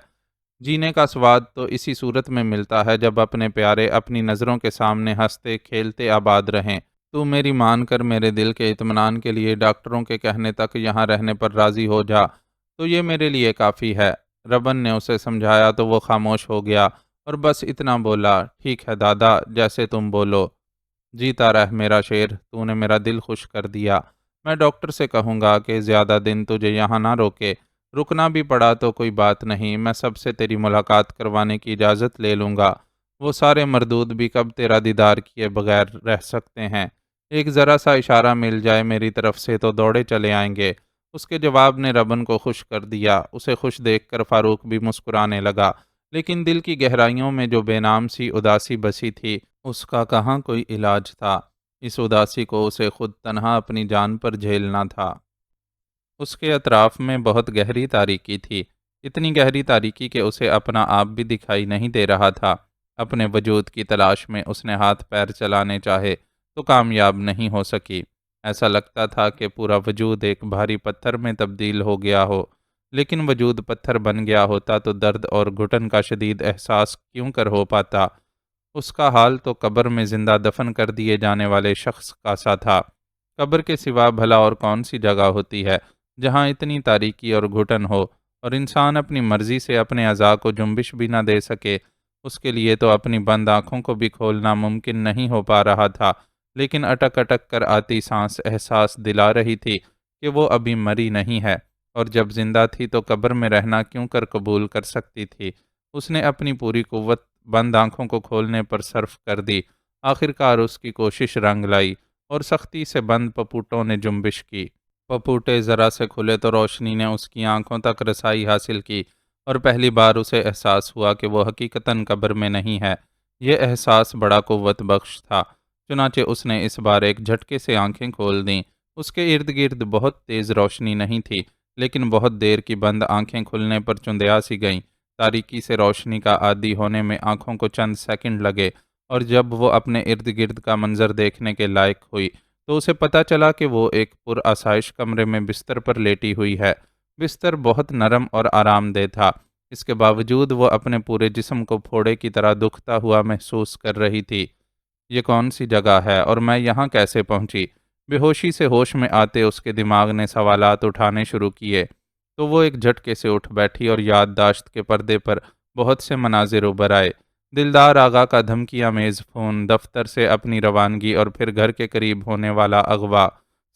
جینے کا سواد تو اسی صورت میں ملتا ہے جب اپنے پیارے اپنی نظروں کے سامنے ہنستے کھیلتے آباد رہیں۔ تو میری مان کر میرے دل کے اطمینان کے لیے ڈاکٹروں کے کہنے تک یہاں رہنے پر راضی ہو جا، تو یہ میرے لیے کافی ہے۔ ربن نے اسے سمجھایا تو وہ خاموش ہو گیا اور بس اتنا بولا، ٹھیک ہے دادا، جیسے تم بولو۔ جیتا رہ میرا شیر، تو نے میرا دل خوش کر دیا۔ میں ڈاکٹر سے کہوں گا کہ زیادہ دن تجھے یہاں نہ روکے، رکنا بھی پڑا تو کوئی بات نہیں، میں سب سے تیری ملاقات کروانے کی اجازت لے لوں گا۔ وہ سارے مردود بھی کب تیرا دیدار کیے بغیر رہ سکتے ہیں؟ ایک ذرا سا اشارہ مل جائے میری طرف سے تو دوڑے چلے آئیں گے۔ اس کے جواب نے ربن کو خوش کر دیا۔ اسے خوش دیکھ کر فاروق بھی مسکرانے لگا، لیکن دل کی گہرائیوں میں جو بے نام سی اداسی بسی تھی، اس کا کہاں کوئی علاج تھا؟ اس اداسی کو اسے خود تنہا اپنی جان پر جھیلنا تھا۔ اس کے اطراف میں بہت گہری تاریکی تھی، اتنی گہری تاریکی کہ اسے اپنا آپ بھی دکھائی نہیں دے رہا تھا۔ اپنے وجود کی تلاش میں اس نے ہاتھ پیر چلانے چاہے تو کامیاب نہیں ہو سکی۔ ایسا لگتا تھا کہ پورا وجود ایک بھاری پتھر میں تبدیل ہو گیا ہو، لیکن وجود پتھر بن گیا ہوتا تو درد اور گھٹن کا شدید احساس کیوں کر ہو پاتا؟ اس کا حال تو قبر میں زندہ دفن کر دیے جانے والے شخص کا سا تھا۔ قبر کے سوا بھلا اور کون سی جگہ ہوتی ہے جہاں اتنی تاریکی اور گھٹن ہو اور انسان اپنی مرضی سے اپنے اعضاء کو جنبش بھی نہ دے سکے؟ اس کے لیے تو اپنی بند آنکھوں کو بھی کھولنا ممکن نہیں ہو پا رہا تھا، لیکن اٹک اٹک کر آتی سانس احساس دلا رہی تھی کہ وہ ابھی مری نہیں ہے، اور جب زندہ تھی تو قبر میں رہنا کیوں کر قبول کر سکتی تھی؟ اس نے اپنی پوری قوت بند آنکھوں کو کھولنے پر صرف کر دی۔ آخر کار اس کی کوشش رنگ لائی اور سختی سے بند پپوٹوں نے جنبش کی۔ پپوٹے ذرا سے کھلے تو روشنی نے اس کی آنکھوں تک رسائی حاصل کی، اور پہلی بار اسے احساس ہوا کہ وہ حقیقتاً قبر میں نہیں ہے۔ یہ احساس بڑا قوت بخش تھا، چنانچہ اس نے اس بار ایک جھٹکے سے آنکھیں کھول دیں۔ اس کے ارد گرد بہت تیز روشنی نہیں تھی، لیکن بہت دیر کی بند آنکھیں کھلنے پر چندیا سی گئیں۔ تاریکی سے روشنی کا عادی ہونے میں آنکھوں کو چند سیکنڈ لگے، اور جب وہ اپنے ارد گرد کا منظر دیکھنے کے لائق ہوئی تو اسے پتہ چلا کہ وہ ایک پر آسائش کمرے میں بستر پر لیٹی ہوئی ہے۔ بستر بہت نرم اور آرام دہ تھا، اس کے باوجود وہ اپنے پورے جسم کو پھوڑے کی طرح دکھتا ہوا محسوس کر رہی تھی۔ یہ کون سی جگہ ہے اور میں یہاں کیسے پہنچی؟ بے ہوشی سے ہوش میں آتے اس کے دماغ نے سوالات اٹھانے شروع کیے تو وہ ایک جھٹکے سے اٹھ بیٹھی اور یادداشت کے پردے پر بہت سے مناظر ابھر آئے۔ دلدار آغا کا دھمکی آمیز فون، دفتر سے اپنی روانگی اور پھر گھر کے قریب ہونے والا اغوا،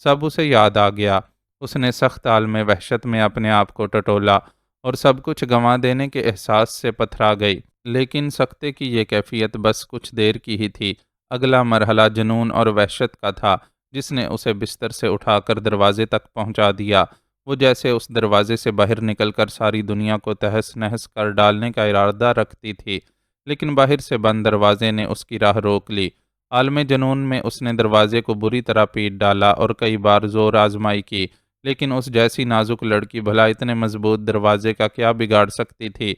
سب اسے یاد آ گیا۔ اس نے سخت عالم وحشت میں اپنے آپ کو ٹٹولا اور سب کچھ گنوا دینے کے احساس سے پتھرا گئی، لیکن سکتے کی یہ کیفیت بس کچھ دیر کی ہی تھی۔ اگلا مرحلہ جنون اور وحشت کا تھا، جس نے اسے بستر سے اٹھا کر دروازے تک پہنچا دیا۔ وہ جیسے اس دروازے سے باہر نکل کر ساری دنیا کو تہس نہس کر ڈالنے کا ارادہ رکھتی تھی، لیکن باہر سے بند دروازے نے اس کی راہ روک لی۔ عالم جنون میں اس نے دروازے کو بری طرح پیٹ ڈالا اور کئی بار زور آزمائی کی، لیکن اس جیسی نازک لڑکی بھلا اتنے مضبوط دروازے کا کیا بگاڑ سکتی تھی؟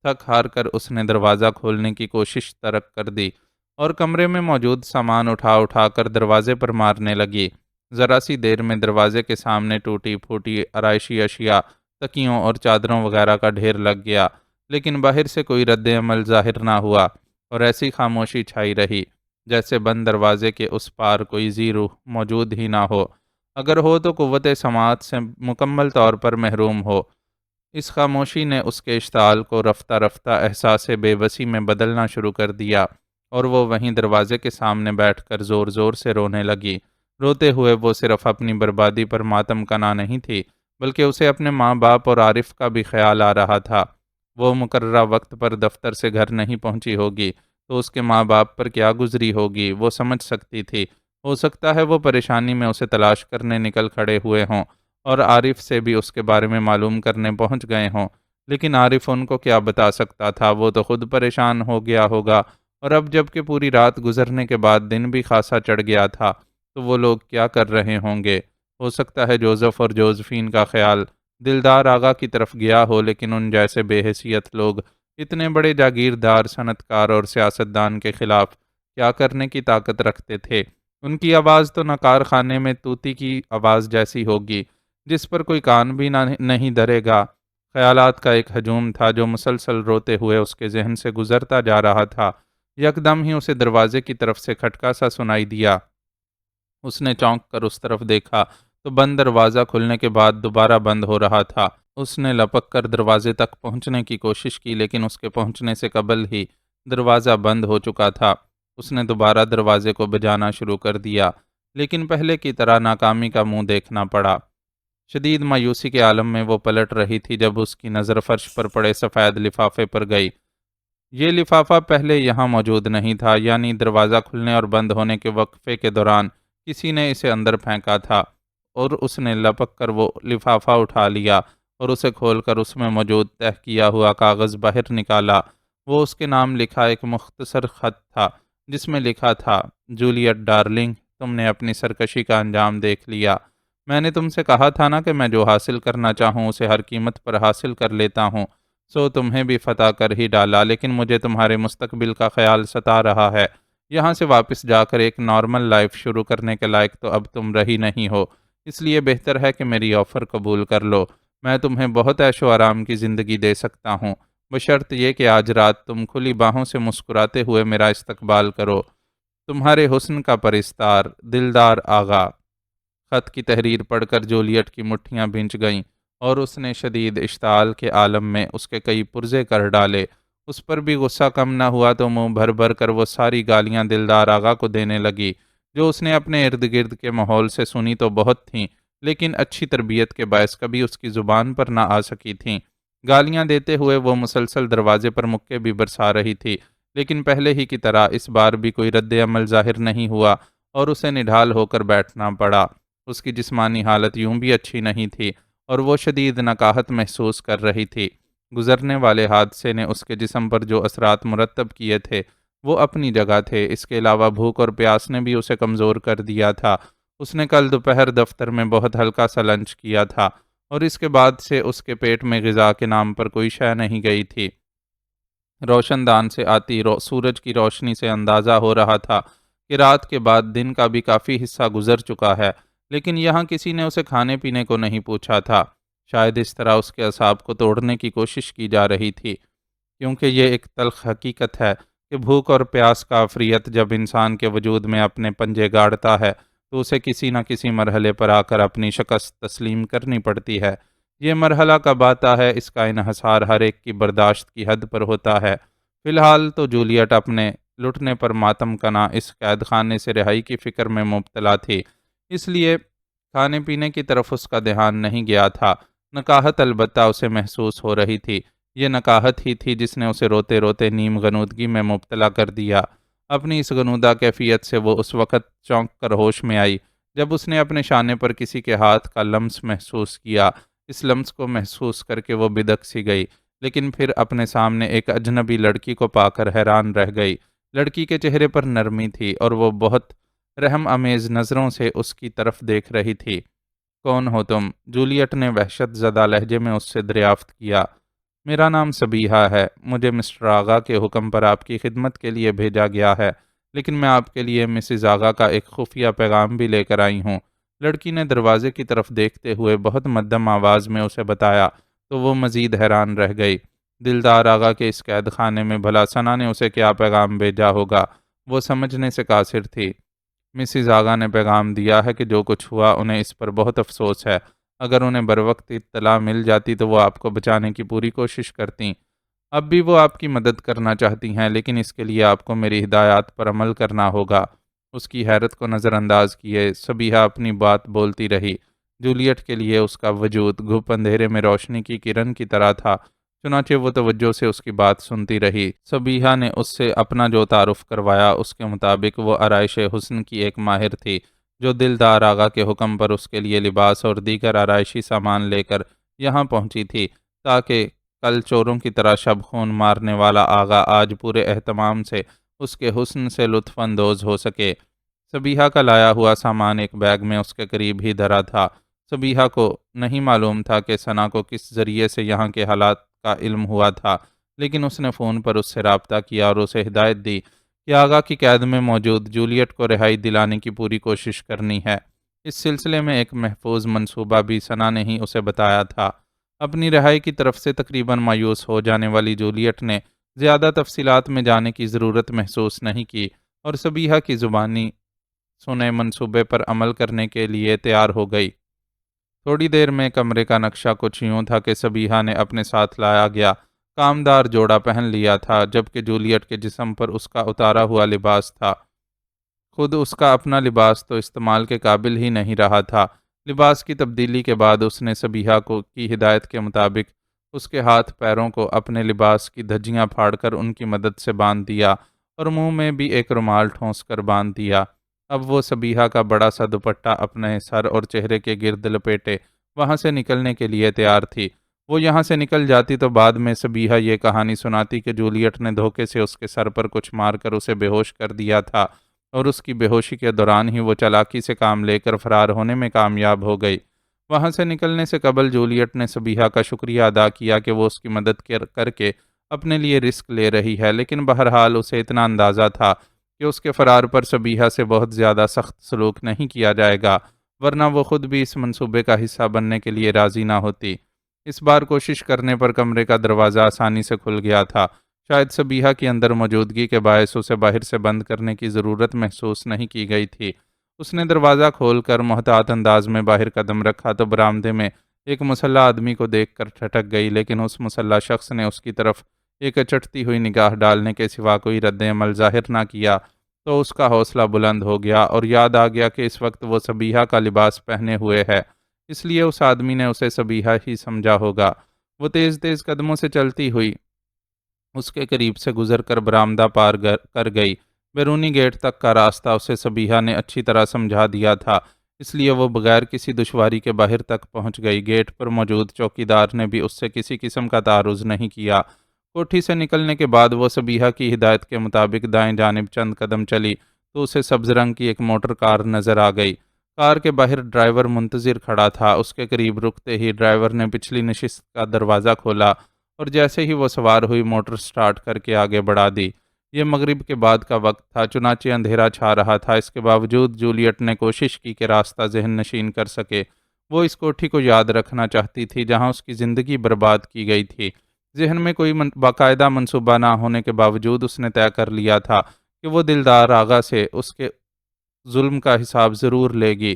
تھک ہار کر اس نے دروازہ کھولنے کی کوشش ترک کر دی اور کمرے میں موجود سامان اٹھا اٹھا کر دروازے پر مارنے لگی۔ ذرا سی دیر میں دروازے کے سامنے ٹوٹی پھوٹی آرائشی اشیاء، تکیوں اور چادروں وغیرہ کا ڈھیر لگ گیا، لیکن باہر سے کوئی رد عمل ظاہر نہ ہوا اور ایسی خاموشی چھائی رہی جیسے بند دروازے کے اس پار کوئی ذی روح موجود ہی نہ ہو، اگر ہو تو قوت سماعت سے مکمل طور پر محروم ہو۔ اس خاموشی نے اس کے اشتعال کو رفتہ رفتہ احساس بے بسی میں بدلنا شروع کر دیا اور وہ وہیں دروازے کے سامنے بیٹھ کر زور زور سے رونے لگی۔ روتے ہوئے وہ صرف اپنی بربادی پر ماتم کنا نہیں تھی، بلکہ اسے اپنے ماں باپ اور عارف کا بھی خیال آ رہا تھا۔ وہ مقررہ وقت پر دفتر سے گھر نہیں پہنچی ہوگی تو اس کے ماں باپ پر کیا گزری ہوگی وہ سمجھ سکتی تھی۔ ہو سکتا ہے وہ پریشانی میں اسے تلاش کرنے نکل کھڑے ہوئے ہوں اور عارف سے بھی اس کے بارے میں معلوم کرنے پہنچ گئے ہوں، لیکن عارف ان کو کیا بتا سکتا تھا، وہ تو خود پریشان ہو گیا ہوگا۔ اور اب جب کہ پوری رات گزرنے کے بعد دن بھی خاصا چڑھ گیا تھا تو وہ لوگ کیا کر رہے ہوں گے؟ ہو سکتا ہے جوزف اور جوزفین کا خیال دلدار آغا کی طرف گیا ہو، لیکن ان جیسے بے حیثیت لوگ اتنے بڑے جاگیردار، صنعتکار اور سیاستدان کے خلاف کیا کرنے کی طاقت رکھتے تھے؟ ان کی آواز تو نہ کارخانے میں طوطی کی آواز جیسی ہوگی جس پر کوئی کان بھی نہیں دھرے گا۔ خیالات کا ایک ہجوم تھا جو مسلسل روتے ہوئے اس کے ذہن سے گزرتا جا رہا تھا۔ یکدم ہی اسے دروازے کی طرف سے کھٹکا سا سنائی دیا۔ اس نے چونک کر اس طرف دیکھا تو بند دروازہ کھلنے کے بعد دوبارہ بند ہو رہا تھا۔ اس نے لپک کر دروازے تک پہنچنے کی کوشش کی، لیکن اس کے پہنچنے سے قبل ہی دروازہ بند ہو چکا تھا۔ اس نے دوبارہ دروازے کو بجانا شروع کر دیا، لیکن پہلے کی طرح ناکامی کا منہ دیکھنا پڑا۔ شدید مایوسی کے عالم میں وہ پلٹ رہی تھی جب اس کی نظر فرش پر پڑے سفید لفافے پر گئی۔ یہ لفافہ پہلے یہاں موجود نہیں تھا، یعنی دروازہ کھلنے اور بند ہونے کے وقفے کے دوران کسی نے اسے اندر پھینکا تھا، اور اس نے لپک کر وہ لفافہ اٹھا لیا اور اسے کھول کر اس میں موجود تہہ کیا ہوا کاغذ باہر نکالا۔ وہ اس کے نام لکھا ایک مختصر خط تھا جس میں لکھا تھا، جولیٹ ڈارلنگ، تم نے اپنی سرکشی کا انجام دیکھ لیا۔ میں نے تم سے کہا تھا نا کہ میں جو حاصل کرنا چاہوں اسے ہر قیمت پر حاصل کر لیتا ہوں، سو تمہیں بھی فتح کر ہی ڈالا، لیکن مجھے تمہارے مستقبل کا خیال ستا رہا ہے۔ یہاں سے واپس جا کر ایک نارمل لائف شروع کرنے کے لائق تو اب تم رہی نہیں ہو، اس لیے بہتر ہے کہ میری آفر قبول کر لو۔ میں تمہیں بہت عیش و آرام کی زندگی دے سکتا ہوں، بشرط یہ کہ آج رات تم کھلی باہوں سے مسکراتے ہوئے میرا استقبال کرو۔ تمہارے حسن کا پرستار، دلدار آغا۔ خط کی تحریر پڑھ کر جولیٹ کی مٹھیاں بھنج گئیں اور اس نے شدید اشتعال کے عالم میں اس کے کئی پرزے کر ڈالے۔ اس پر بھی غصہ کم نہ ہوا تو منہ بھر بھر کر وہ ساری گالیاں دلدار آغا کو دینے لگی جو اس نے اپنے ارد گرد کے ماحول سے سنی تو بہت تھیں، لیکن اچھی تربیت کے باعث کبھی اس کی زبان پر نہ آ سکی تھیں۔ گالیاں دیتے ہوئے وہ مسلسل دروازے پر مکے بھی برسا رہی تھی، لیکن پہلے ہی کی طرح اس بار بھی کوئی رد عمل ظاہر نہیں ہوا اور اسے نڈھال ہو کر بیٹھنا پڑا۔ اس کی جسمانی حالت یوں بھی اچھی نہیں تھی اور وہ شدید نکاہت محسوس کر رہی تھی۔ گزرنے والے حادثے نے اس کے جسم پر جو اثرات مرتب کیے تھے وہ اپنی جگہ تھے، اس کے علاوہ بھوک اور پیاس نے بھی اسے کمزور کر دیا تھا۔ اس نے کل دوپہر دفتر میں بہت ہلکا سا لنچ کیا تھا اور اس کے بعد سے اس کے پیٹ میں غذا کے نام پر کوئی شے نہیں گئی تھی۔ روشن دان سے آتی سورج کی روشنی سے اندازہ ہو رہا تھا کہ رات کے بعد دن کا بھی کافی حصہ گزر چکا ہے، لیکن یہاں کسی نے اسے کھانے پینے کو نہیں پوچھا تھا۔ شاید اس طرح اس کے اعصاب کو توڑنے کی کوشش کی جا رہی تھی، کیونکہ یہ ایک تلخ حقیقت ہے کہ بھوک اور پیاس کا عفریت جب انسان کے وجود میں اپنے پنجے گاڑتا ہے تو اسے کسی نہ کسی مرحلے پر آ کر اپنی شکست تسلیم کرنی پڑتی ہے۔ یہ مرحلہ کب آتا ہے اس کا انحصار ہر ایک کی برداشت کی حد پر ہوتا ہے۔ فی الحال تو جولیٹ اپنے لٹنے پر ماتم کنا اس قید خانے سے رہائی کی فکر میں مبتلا تھی، اس لیے کھانے پینے کی طرف اس کا دھیان نہیں گیا تھا۔ نکاہت البتہ اسے محسوس ہو رہی تھی، یہ نکاہت ہی تھی جس نے اسے روتے روتے نیم غنودگی میں مبتلا کر دیا۔ اپنی اس غنودہ کیفیت سے وہ اس وقت چونک کر ہوش میں آئی جب اس نے اپنے شانے پر کسی کے ہاتھ کا لمس محسوس کیا۔ اس لمس کو محسوس کر کے وہ بدک سی گئی، لیکن پھر اپنے سامنے ایک اجنبی لڑکی کو پا کر حیران رہ گئی۔ لڑکی کے چہرے پر نرمی تھی اور وہ بہت رحم آمیز نظروں سے اس کی طرف دیکھ رہی تھی۔ کون ہو تم؟ جولیٹ نے وحشت زدہ لہجے میں اس سے دریافت کیا۔ میرا نام صبیحہ ہے، مجھے مسٹر آغا کے حکم پر آپ کی خدمت کے لیے بھیجا گیا ہے، لیکن میں آپ کے لیے مسز آغا کا ایک خفیہ پیغام بھی لے کر آئی ہوں۔ لڑکی نے دروازے کی طرف دیکھتے ہوئے بہت مدھم آواز میں اسے بتایا تو وہ مزید حیران رہ گئی۔ دلدار آغا کے اس قید خانے میں بھلا ثنا نے اسے کیا پیغام بھیجا ہوگا، وہ سمجھنے سے قاصر تھی۔ مسز آغا نے پیغام دیا ہے کہ جو کچھ ہوا انہیں اس پر بہت افسوس ہے۔ اگر انہیں بروقت اطلاع مل جاتی تو وہ آپ کو بچانے کی پوری کوشش کرتیں۔ اب بھی وہ آپ کی مدد کرنا چاہتی ہیں، لیکن اس کے لیے آپ کو میری ہدایات پر عمل کرنا ہوگا۔ اس کی حیرت کو نظر انداز کیے سبیہہ اپنی بات بولتی رہی۔ جولیٹ کے لیے اس کا وجود گھپ اندھیرے میں روشنی کی کرن کی طرح تھا، چنانچہ وہ توجہ سے اس کی بات سنتی رہی۔ سبیہہ نے اس سے اپنا جو تعارف کروایا اس کے مطابق وہ آرائش حسن کی ایک ماہر تھی، جو دلدار آغا کے حکم پر اس کے لیے لباس اور دیگر آرائشی سامان لے کر یہاں پہنچی تھی، تاکہ کل چوروں کی طرح شب خون مارنے والا آغا آج پورے اہتمام سے اس کے حسن سے لطف اندوز ہو سکے۔ سبیہہ کا لایا ہوا سامان ایک بیگ میں اس کے قریب ہی دھرا تھا۔ سبیہہ کو نہیں معلوم تھا کہ ثنا کو کس ذریعے سے یہاں کے حالات کا علم ہوا تھا، لیکن اس نے فون پر اس سے رابطہ کیا اور اسے ہدایت دی کہ آغا کی قید میں موجود جولیٹ کو رہائی دلانے کی پوری کوشش کرنی ہے۔ اس سلسلے میں ایک محفوظ منصوبہ بھی ثنا نے ہی اسے بتایا تھا۔ اپنی رہائی کی طرف سے تقریباً مایوس ہو جانے والی جولیٹ نے زیادہ تفصیلات میں جانے کی ضرورت محسوس نہیں کی اور سبیہہ کی زبانی سنے منصوبے پر عمل کرنے کے لیے تیار ہو گئی۔ تھوڑی دیر میں کمرے کا نقشہ کچھ یوں تھا کہ سبیہہ نے اپنے ساتھ لایا گیا کامدار جوڑا پہن لیا تھا، جبکہ جولیٹ کے جسم پر اس کا اتارا ہوا لباس تھا۔ خود اس کا اپنا لباس تو استعمال کے قابل ہی نہیں رہا تھا۔ لباس کی تبدیلی کے بعد اس نے سبیہہ کی ہدایت کے مطابق اس کے ہاتھ پیروں کو اپنے لباس کی دھجیاں پھاڑ کر ان کی مدد سے باندھ دیا اور منہ میں بھی ایک رومال ٹھونس کر باندھ دیا۔ اب وہ سبیہہ کا بڑا سا دوپٹہ اپنے سر اور چہرے کے گرد لپیٹے وہاں سے نکلنے کے لیے تیار تھی۔ وہ یہاں سے نکل جاتی تو بعد میں سبیہہ یہ کہانی سناتی کہ جولیٹ نے دھوکے سے اس کے سر پر کچھ مار کر اسے بے ہوش کر دیا تھا اور اس کی بے ہوشی کے دوران ہی وہ چالاکی سے کام لے کر فرار ہونے میں کامیاب ہو گئی۔ وہاں سے نکلنے سے قبل جولیٹ نے سبیہہ کا شکریہ ادا کیا کہ وہ اس کی مدد کر کے اپنے لیے رسک لے رہی ہے، لیکن بہرحال اسے اتنا اندازہ تھا کہ اس کے فرار پر سبیہہ سے بہت زیادہ سخت سلوک نہیں کیا جائے گا، ورنہ وہ خود بھی اس منصوبے کا حصہ بننے کے لیے راضی نہ ہوتی۔ اس بار کوشش کرنے پر کمرے کا دروازہ آسانی سے کھل گیا تھا۔ شاید سبیہہ کی اندر موجودگی کے باعث اسے باہر سے بند کرنے کی ضرورت محسوس نہیں کی گئی تھی۔ اس نے دروازہ کھول کر محتاط انداز میں باہر قدم رکھا تو برآمدے میں ایک مسلح آدمی کو دیکھ کر ٹھٹک گئی، لیکن اس مسلح شخص نے اس کی طرف ایک اچٹتی ہوئی نگاہ ڈالنے کے سوا کوئی رد عمل ظاہر نہ کیا تو اس کا حوصلہ بلند ہو گیا اور یاد آ گیا کہ اس وقت وہ سبیہہ کا لباس پہنے ہوئے ہے، اس لیے اس آدمی نے اسے سبیہہ ہی سمجھا ہوگا۔ وہ تیز تیز قدموں سے چلتی ہوئی اس کے قریب سے گزر کر برآمدہ پار کر گئی۔ بیرونی گیٹ تک کا راستہ اسے سبیہہ نے اچھی طرح سمجھا دیا تھا، اس لیے وہ بغیر کسی دشواری کے باہر تک پہنچ گئی۔ گیٹ پر موجود چوکیدار نے بھی اس سے کسی قسم کا تعارض نہیں کیا۔ کوٹھی سے نکلنے کے بعد وہ سبیہہ کی ہدایت کے مطابق دائیں جانب چند قدم چلی تو اسے سبز رنگ کی ایک موٹر کار نظر آ گئی۔ کار کے باہر ڈرائیور منتظر کھڑا تھا۔ اس کے قریب رکتے ہی ڈرائیور نے پچھلی نشست کا دروازہ کھولا اور جیسے ہی وہ سوار ہوئی موٹر سٹارٹ کر کے آگے بڑھا دی۔ یہ مغرب کے بعد کا وقت تھا، چنانچہ اندھیرا چھا رہا تھا۔ اس کے باوجود جولیٹ نے کوشش کی کہ راستہ ذہن نشین کر سکے۔ وہ اس کوٹھی کو یاد رکھنا چاہتی تھی جہاں اس کی زندگی برباد کی گئی تھی۔ ذہن میں کوئی باقاعدہ منصوبہ نہ ہونے کے باوجود اس نے طے کر لیا تھا کہ وہ دلدار آغا سے اس کے ظلم کا حساب ضرور لے گی۔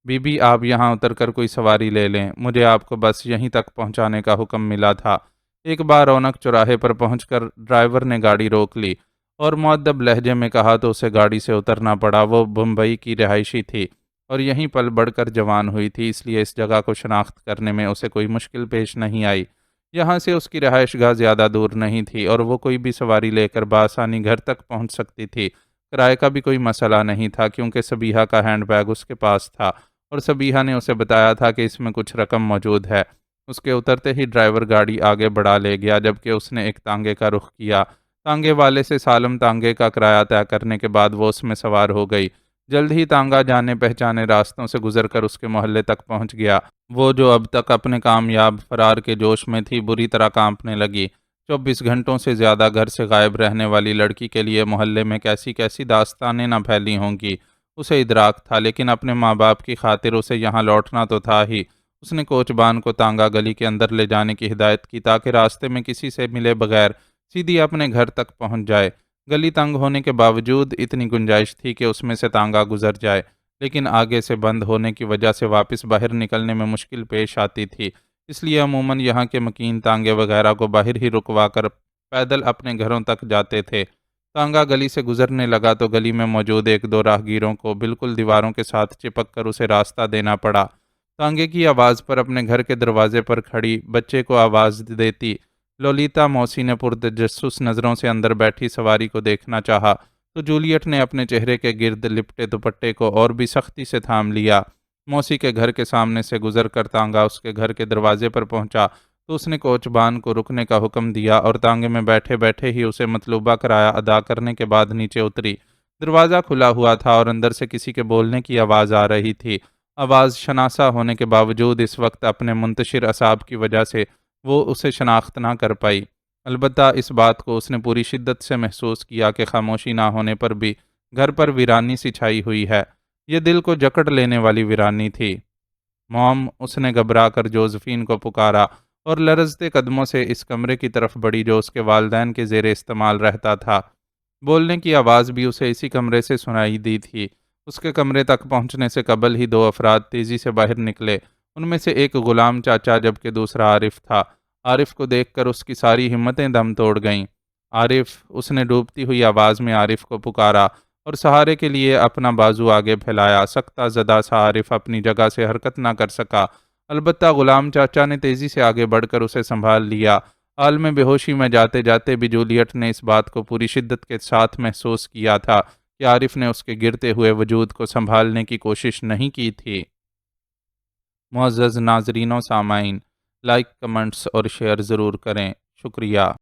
بی بی آپ یہاں اتر کر کوئی سواری لے لیں، مجھے آپ کو بس یہیں تک پہنچانے کا حکم ملا تھا۔ ایک بار رونق چوراہے پر پہنچ کر ڈرائیور نے گاڑی روک لی اور مؤدب لہجے میں کہا تو اسے گاڑی سے اترنا پڑا۔ وہ بمبئی کی رہائشی تھی اور یہیں پل بڑھ کر جوان ہوئی تھی، اس لیے اس جگہ کو شناخت کرنے میں اسے کوئی مشکل پیش نہیں آئی۔ یہاں سے اس کی رہائش گاہ زیادہ دور نہیں تھی اور وہ کوئی بھی سواری لے کر بآسانی گھر تک پہنچ سکتی تھی۔ کرائے کا بھی کوئی مسئلہ نہیں تھا کیونکہ سبیہہ کا ہینڈ بیگ اس کے پاس تھا اور سبیہہ نے اسے بتایا تھا کہ اس میں کچھ رقم موجود ہے۔ اس کے اترتے ہی ڈرائیور گاڑی آگے بڑھا لے گیا، جبکہ اس نے ایک تانگے کا رخ کیا۔ تانگے والے سے سالم تانگے کا کرایہ طے کرنے کے بعد وہ اس میں سوار ہو گئی۔ جلد ہی تانگا جانے پہچانے راستوں سے گزر کر اس کے محلے تک پہنچ گیا۔ وہ جو اب تک اپنے کامیاب فرار کے جوش میں تھی بری طرح کانپنے لگی۔ 24 گھنٹوں سے زیادہ گھر سے غائب رہنے والی لڑکی کے لیے محلے میں کیسی کیسی داستانیں نہ پھیلی ہوں گی اسے ادراک تھا، لیکن اپنے ماں باپ کی خاطر اسے یہاں لوٹنا تو تھا ہی اس نے کوچبان کو تانگا گلی کے اندر لے جانے کی ہدایت کی تاکہ راستے میں کسی سے ملے بغیر سیدھی اپنے گھر تک پہنچ جائے۔ گلی تنگ ہونے کے باوجود اتنی گنجائش تھی کہ اس میں سے تانگا گزر جائے، لیکن آگے سے بند ہونے کی وجہ سے واپس باہر نکلنے میں مشکل پیش آتی تھی۔ اس لیے عموماً یہاں کے مکین تانگے وغیرہ کو باہر ہی رکوا کر پیدل اپنے گھروں تک جاتے تھے۔ تانگا گلی سے گزرنے لگا تو گلی میں موجود ایک دو راہگیروں کو بالکل دیواروں کے ساتھ چپک کر اسے راستہ دینا پڑا۔ تانگے کی آواز پر اپنے گھر کے دروازے پر کھڑی بچے کو آواز دیتی لولیتا موسی نے پرتجسس نظروں سے اندر بیٹھی سواری کو دیکھنا چاہا تو جولیٹ نے اپنے چہرے کے گرد لپٹے دوپٹے کو اور بھی سختی سے تھام لیا۔ موسی کے گھر کے سامنے سے گزر کر تانگا اس کے گھر کے دروازے پر پہنچا تو اس نے کوچبان کو رکنے کا حکم دیا اور تانگے میں بیٹھے بیٹھے ہی اسے مطلوبہ کرایہ ادا کرنے کے بعد نیچے اتری۔ دروازہ کھلا ہوا تھا اور اندر سے کسی کے بولنے کی آواز آ رہی تھی۔ آواز شناسا ہونے کے باوجود اس وقت اپنے منتشر اعصاب کی وجہ سے وہ اسے شناخت نہ کر پائی۔ البتہ اس بات کو اس نے پوری شدت سے محسوس کیا کہ خاموشی نہ ہونے پر بھی گھر پر ویرانی سی چھائی ہوئی ہے۔ یہ دل کو جکڑ لینے والی ویرانی تھی۔ موم، اس نے گھبرا کر جوزفین کو پکارا اور لرزتے قدموں سے اس کمرے کی طرف بڑھی جو اس کے والدین کے زیر استعمال رہتا تھا۔ بولنے کی آواز بھی اسے اسی کمرے سے سنائی دی تھی۔ اس کے کمرے تک پہنچنے سے قبل ہی دو افراد تیزی سے باہر نکلے۔ ان میں سے ایک غلام چاچا جبکہ دوسرا عارف تھا۔ عارف کو دیکھ کر اس کی ساری ہمتیں دم توڑ گئیں۔ عارف، اس نے ڈوبتی ہوئی آواز میں عارف کو پکارا اور سہارے کے لیے اپنا بازو آگے پھیلایا۔ سکتہ زدہ سا عارف اپنی جگہ سے حرکت نہ کر سکا، البتہ غلام چاچا نے تیزی سے آگے بڑھ کر اسے سنبھال لیا۔ عالم بے ہوشی میں جاتے جاتے بھی جولیٹ نے اس بات کو پوری شدت کے ساتھ محسوس کیا تھا کہ عارف نے اس کے گرتے ہوئے وجود کو سنبھالنے کی کوشش نہیں کی تھی۔ معزز ناظرین و سامعین، لائک، کمنٹس اور شیئر ضرور کریں۔ شکریہ۔